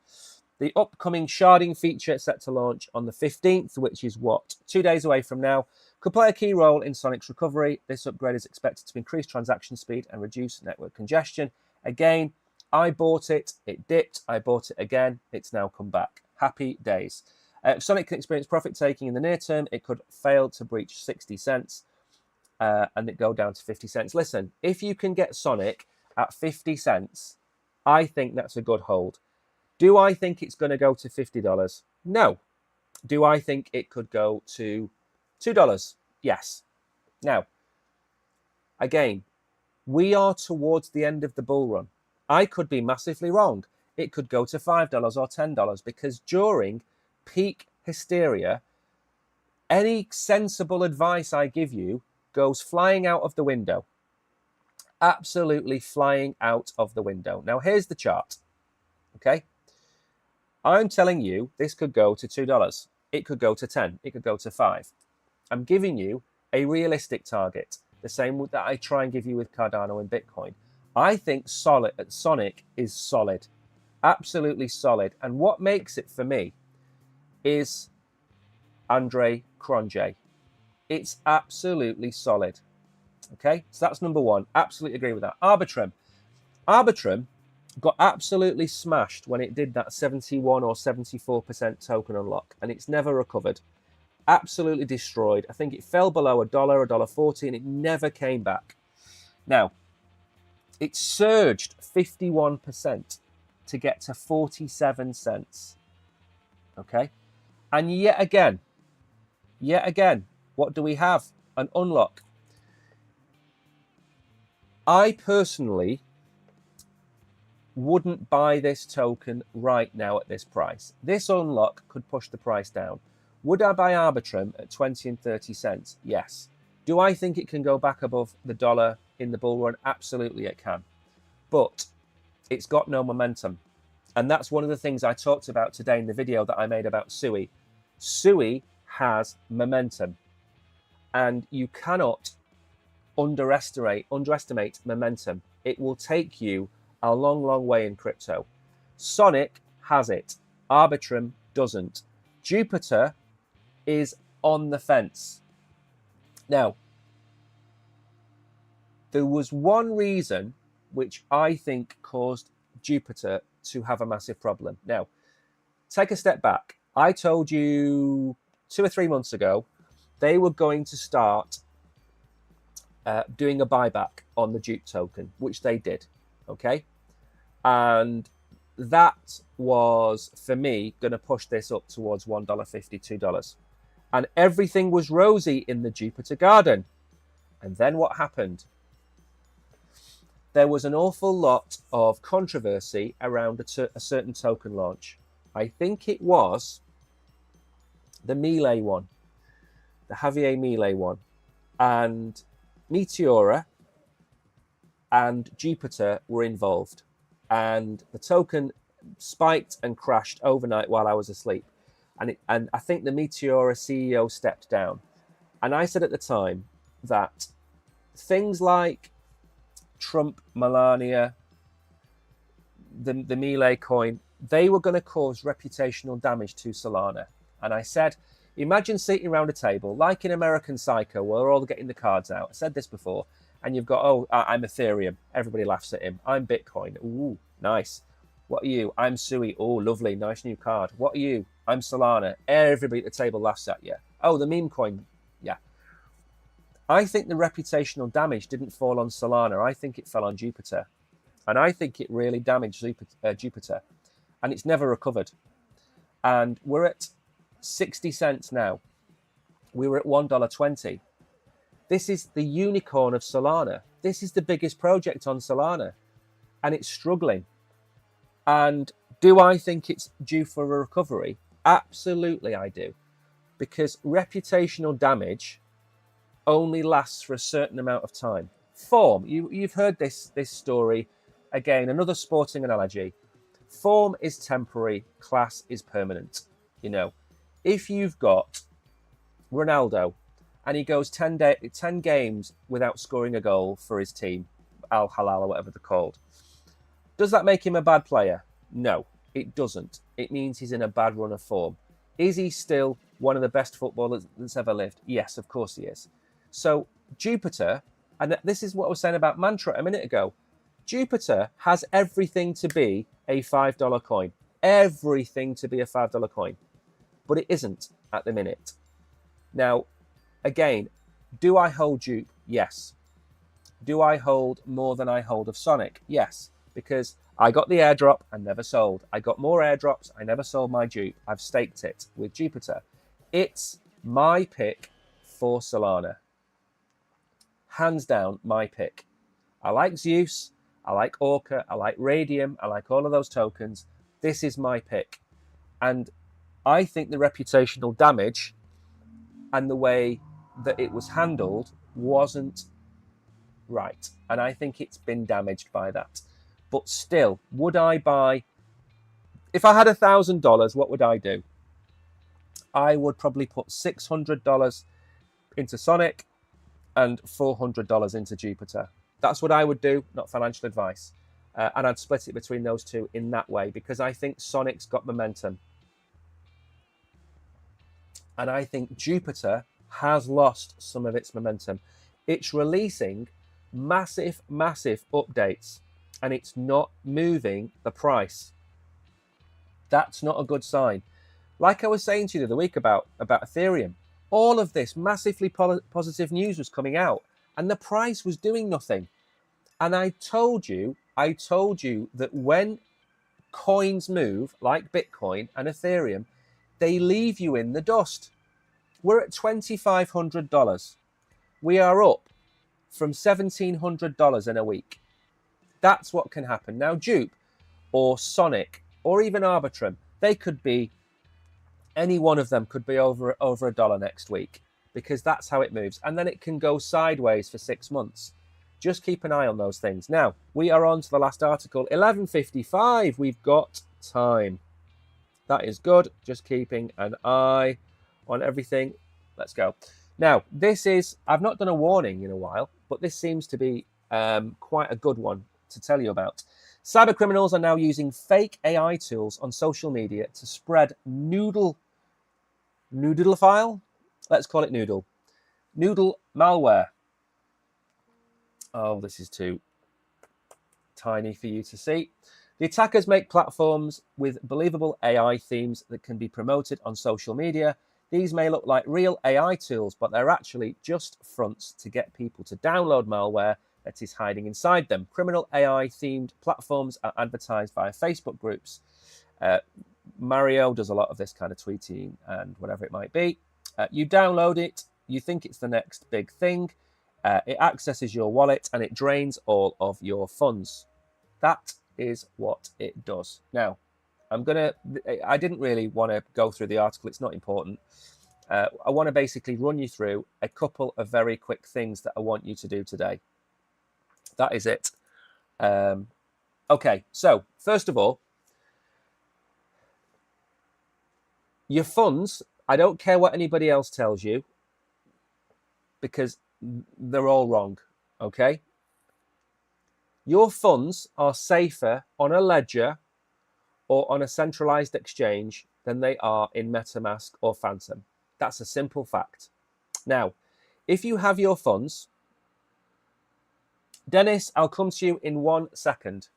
The upcoming sharding feature set to launch on the 15th, which is what, 2 days away from now, could play a key role in Sonic's recovery. This upgrade is expected to increase transaction speed and reduce network congestion. Again, I bought it, it dipped, I bought it again, it's now come back. Happy days. If Sonic can experience profit taking in the near term, it could fail to breach 60 cents and it go down to 50 cents. Listen, if you can get Sonic at 50 cents, I think that's a good hold. Do I think it's going to go to $50? No. Do I think it could go to $2? Yes. Now, again, we are towards the end of the bull run. I could be massively wrong. It could go to $5 or $10 because during peak hysteria, any sensible advice I give you goes flying out of the window. Absolutely flying out of the window. Now, here's the chart. Okay? I'm telling you this could go to $2. It could go to 10. It could go to 5. I'm giving you a realistic target, the same that I try and give you with Cardano and Bitcoin. I think Sonic is solid, absolutely solid. And what makes it for me is Andre Cronje. It's absolutely solid. Okay, so that's number one. Absolutely agree with that. Arbitrum got absolutely smashed when it did that 71 or 74% token unlock, and it's never recovered. absolutely destroyed. I think it fell below $1, $1.40, and it never came back. Now, it surged 51% to get to 47 cents. Okay? And yet again, what do we have? An unlock. I personally wouldn't buy this token right now at this price. This unlock could push the price down. Would I buy Arbitrum at 20 and 30 cents? Yes. Do I think it can go back above the dollar in the bull run? Absolutely it can. But it's got no momentum. And that's one of the things I talked about today in the video that I made about SUI. SUI has momentum. And you cannot underestimate momentum. It will take you a long, long way in crypto. Sonic has it. Arbitrum doesn't. Jupiter is on the fence. Now, there was one reason which I think caused Jupiter to have a massive problem. Now, take a step back. I told you 2 or 3 months ago they were going to start doing a buyback on the Jupe token, which they did. Okay, and that was, for me, going to push this up towards $1.50, $2. And everything was rosy in the Jupiter garden. And then what happened? There was an awful lot of controversy around a certain token launch. I think it was the Melee one, the Javier Melee one. And Meteora and Jupiter were involved. And the token spiked and crashed overnight while I was asleep. And I think the Meteora CEO stepped down. And I said at the time that things like Trump, Melania, the Melee coin, they were going to cause reputational damage to Solana. And I said, imagine sitting around a table, like in American Psycho, where we're all getting the cards out. I said this before. And you've got, oh, I'm Ethereum. Everybody laughs at him. I'm Bitcoin. Ooh, nice. What are you? I'm Sui. Oh, lovely. Nice new card. What are you? I'm Solana. Everybody at the table laughs at you. Oh, the meme coin. Yeah. I think the reputational damage didn't fall on Solana. I think it fell on Jupiter. And I think it really damaged Jupiter. And it's never recovered. And we're at 60 cents now. We were at $1.20. This is the unicorn of Solana. This is the biggest project on Solana. And it's struggling. And do I think it's due for a recovery? Absolutely I do. Because reputational damage only lasts for a certain amount of time. Form, you've heard this story. Again, another sporting analogy. Form is temporary, class is permanent. You know, if you've got Ronaldo and he goes 10 games without scoring a goal for his team, Al Hilal or whatever they're called, does that make him a bad player? No, it doesn't. It means he's in a bad run of form. Is he still one of the best footballers that's ever lived? Yes, of course he is. So Jupiter, and this is what I was saying about Mantra a minute ago, Jupiter has everything to be a $5 coin. Everything to be a $5 coin. But it isn't at the minute. Now, again, do I hold Jupe? Yes. Do I hold more than I hold of Sonic? Yes. Because I got the airdrop and never sold. I got more airdrops. I never sold my Jupe. I've staked it with Jupiter. It's my pick for Solana. Hands down, my pick. I like Zeus. I like Orca. I like Radium. I like all of those tokens. This is my pick. And I think the reputational damage and the way that it was handled wasn't right. And I think it's been damaged by that. But still, would I buy... If I had $1,000, what would I do? I would probably put $600 into Sonic and $400 into Jupiter. That's what I would do, not financial advice. And I'd split it between those two in that way because I think Sonic's got momentum. And I think Jupiter has lost some of its momentum. It's releasing massive, massive updates and it's not moving the price. That's not a good sign. Like I was saying to you the other week about Ethereum, all of this massively positive news was coming out, and the price was doing nothing. And I told you that when coins move, like Bitcoin and Ethereum, they leave you in the dust. We're at $2,500. We are up from $1,700 in a week. That's what can happen. Now, Dupe or Sonic or even Arbitrum, they could be, any one of them could be over $1 next week, because that's how it moves. And then it can go sideways for 6 months. Just keep an eye on those things. Now, we are on to the last article, 11:55. We've got time. That is good. Just keeping an eye on everything. Let's go. Now, this is, I've not done a warning in a while, but this seems to be quite a good one to tell you about. Cyber criminals are now using fake AI tools on social media to spread noodle file? Let's call it noodle malware. Oh, this is too tiny for you to see. The attackers make platforms with believable AI themes that can be promoted on social media. These may look like real AI tools, but they're actually just fronts to get people to download malware that is hiding inside them. Criminal AI-themed platforms are advertised via Facebook groups. Mario does a lot of this kind of tweeting and whatever it might be. You download it, you think it's the next big thing. It accesses your wallet and it drains all of your funds. That is what it does. Now, I didn't really want to go through the article. It's not important. I want to basically run you through a couple of very quick things that I want you to do today. That is it. Okay, so first of all, your funds, I don't care what anybody else tells you, because they're all wrong, okay? Your funds are safer on a ledger or on a centralized exchange than they are in MetaMask or Phantom. That's a simple fact. Now, if you have your funds, Dennis, I'll come to you in 1 second.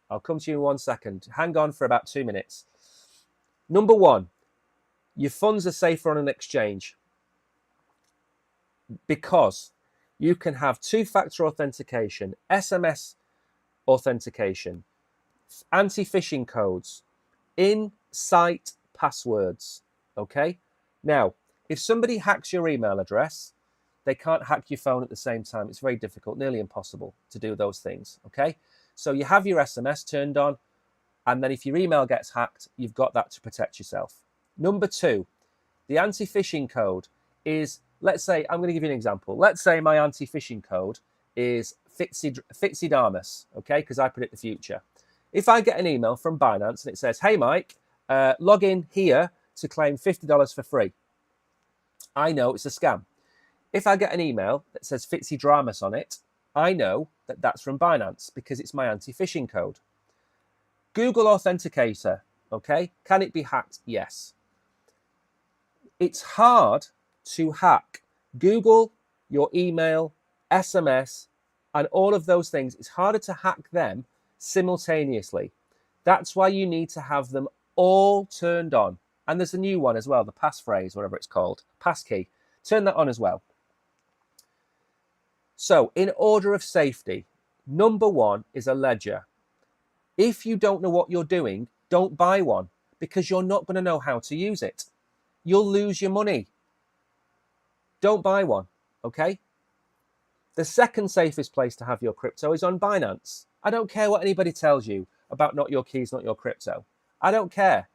Hang on for about 2 minutes. Number one, your funds are safer on an exchange because you can have two-factor authentication, SMS authentication, anti-phishing codes, in-site passwords, okay? Now, if somebody hacks your email address, they can't hack your phone at the same time. It's very difficult, nearly impossible to do those things, okay? So you have your SMS turned on, and then if your email gets hacked, you've got that to protect yourself. Number two, the anti-phishing code is, let's say, I'm going to give you an example. Let's say my anti-phishing code is Fitsidamus, okay, because I predict the future. If I get an email from Binance and it says, hey, Mike, log in here to claim $50 for free, I know it's a scam. If I get an email that says Fitsidramus on it, I know that that's from Binance because it's my anti-phishing code. Google Authenticator, okay? Can it be hacked? Yes. It's hard to hack Google, your email, SMS, and all of those things. It's harder to hack them simultaneously. That's why you need to have them all turned on. And there's a new one as well, the passphrase, whatever it's called, passkey. Turn that on as well. So in order of safety, number one is a ledger. If you don't know what you're doing, don't buy one because you're not going to know how to use it. You'll lose your money. Don't buy one, okay? The second safest place to have your crypto is on Binance. I don't care what anybody tells you about not your keys, not your crypto. I don't care.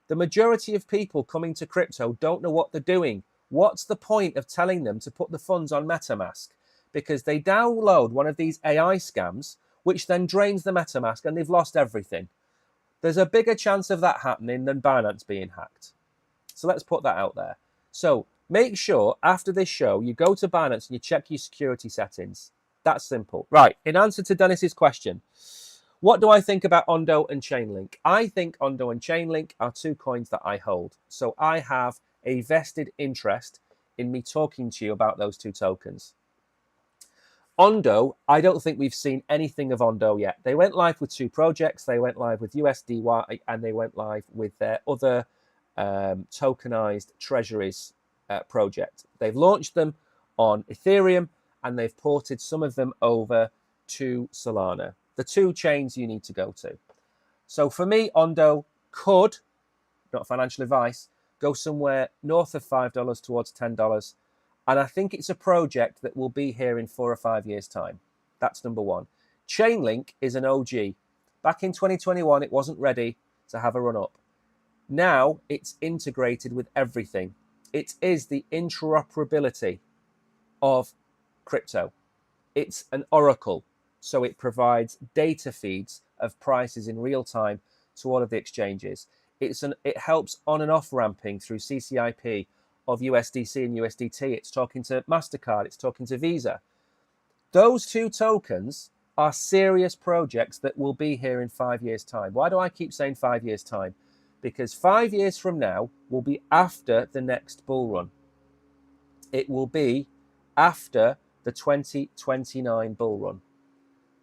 The majority of people coming to crypto don't know what they're doing. What's the point of telling them to put the funds on MetaMask? Because they download one of these AI scams, which then drains the MetaMask and they've lost everything. There's a bigger chance of that happening than Binance being hacked. So let's put that out there. So make sure after this show, you go to Binance and you check your security settings. That's simple. Right, in answer to Dennis's question, what do I think about Ondo and Chainlink? I think Ondo and Chainlink are two coins that I hold. So I have a vested interest in me talking to you about those two tokens. Ondo, I don't think we've seen anything of Ondo yet. They went live with two projects. They went live with USDY and they went live with their other tokenized treasuries project. They've launched them on Ethereum and they've ported some of them over to Solana, the two chains you need to go to. So for me, Ondo could, not financial advice, go somewhere north of $5 towards $10. And I think it's a project that will be here in 4 or 5 years' time. That's number one. Chainlink is an OG. Back in 2021, it wasn't ready to have a run-up. Now it's integrated with everything. It is the interoperability of crypto. It's an oracle. So it provides data feeds of prices in real time to all of the exchanges. It helps on and off ramping through CCIP of USDC and USDT. It's talking to MasterCard. It's talking to Visa. Those two tokens are serious projects that will be here in 5 years' time. Why do I keep saying 5 years' time? Because 5 years from now will be after the next bull run. It will be after the 2029 bull run.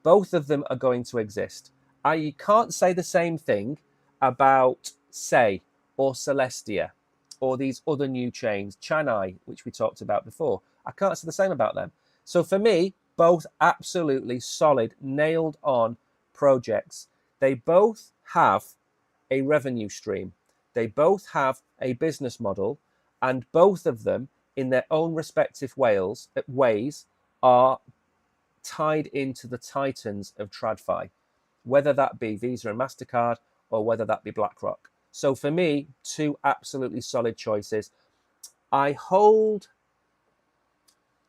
Both of them are going to exist. You can't say the same thing about Sei or Celestia or these other new chains, Chanai, which we talked about before. I can't say the same about them. So for me, both absolutely solid, nailed on projects. They both have a revenue stream. They both have a business model, and both of them, in their own respective ways, are tied into the titans of TradFi, whether that be Visa and MasterCard or whether that be BlackRock. So for me, two absolutely solid choices. I hold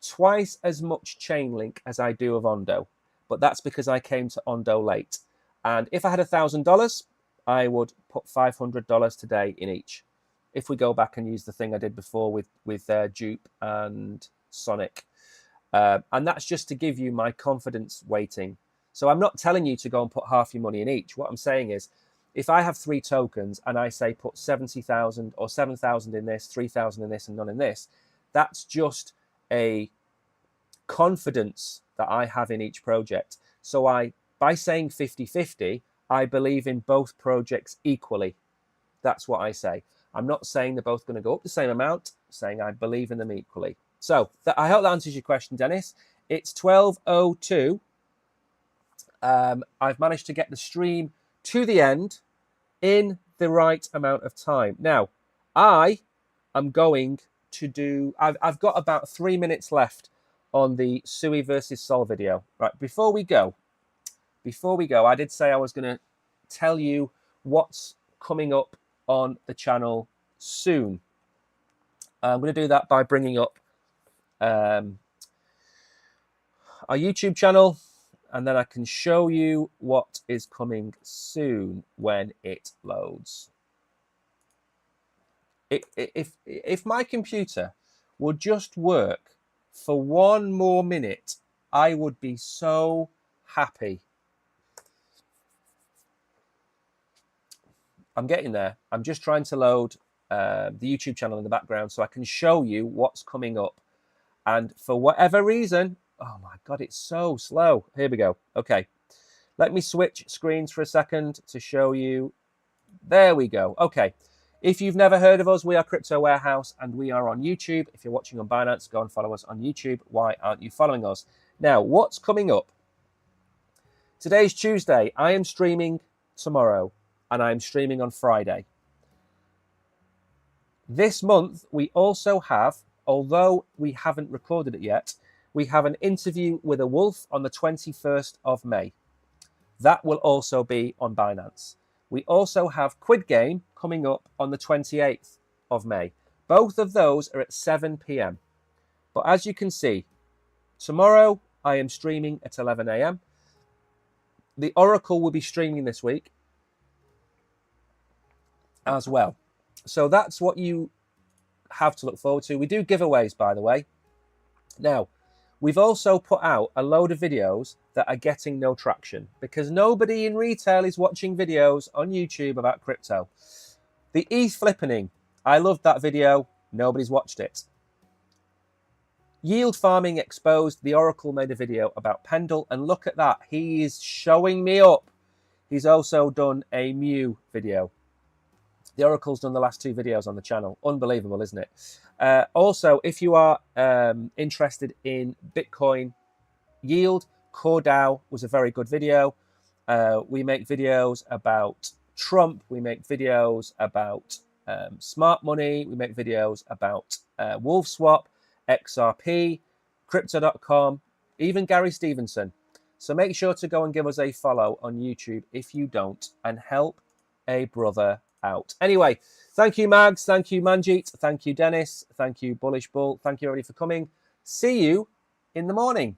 twice as much Chainlink as I do of Ondo, but that's because I came to Ondo late. And if I had $1,000, I would put $500 today in each. If we go back and use the thing I did before with Dupe and Sonic. And that's just to give you my confidence weighting. So I'm not telling you to go and put half your money in each. What I'm saying is, if I have 3 tokens and I say put 70,000 or 7,000 in this, 3,000 in this, and none in this, that's just a confidence that I have in each project. So by saying 50-50, I believe in both projects equally. That's what I say. I'm not saying they're both going to go up the same amount, I'm saying I believe in them equally. So I hope that answers your question, Dennis. It's 12:02. I've managed to get the stream to the end in the right amount of time. Now, I am going to do... I've got about 3 minutes left on the Sui versus Sol video. Right, before we go, I did say I was going to tell you what's coming up on the channel soon. I'm going to do that by bringing up our YouTube channel, and then I can show you what is coming soon when it loads. If my computer would just work for 1 more minute, I would be so happy. I'm getting there. I'm just trying to load the YouTube channel in the background so I can show you what's coming up. And for whatever reason, oh my God, it's so slow. Here we go. Okay, let me switch screens for a second to show you. There we go. Okay, if you've never heard of us, we are Crypto Warehouse and we are on YouTube. If you're watching on Binance, go and follow us on YouTube. Why aren't you following us? Now, what's coming up? Today's Tuesday. I am streaming tomorrow and I'm streaming on Friday. This month, we also have, although we haven't recorded it yet, we have an interview with a wolf on the 21st of May. That will also be on Binance. We also have Quid Game coming up on the 28th of May. Both of those are at 7 p.m. But as you can see, tomorrow I am streaming at 11 a.m. The Oracle will be streaming this week as well. So that's what you have to look forward to. We do giveaways, by the way. Now, we've also put out a load of videos that are getting no traction because nobody in retail is watching videos on YouTube about crypto. The ETH flippening, I loved that video. Nobody's watched it. Yield farming exposed. The Oracle made a video about Pendle, and look at that. He is showing me up. He's also done a Mew video. The Oracle's done the last 2 videos on the channel. Unbelievable, isn't it? Also, if you are interested in Bitcoin yield, CoreDAO was a very good video. We make videos about Trump. We make videos about smart money. We make videos about WolfSwap, XRP, Crypto.com, even Gary Stevenson. So make sure to go and give us a follow on YouTube if you don't, and help a brother out. Anyway, thank you, Mags. Thank you, Manjeet. Thank you, Dennis. Thank you, Bullish Bull. Thank you, everybody, for coming. See you in the morning.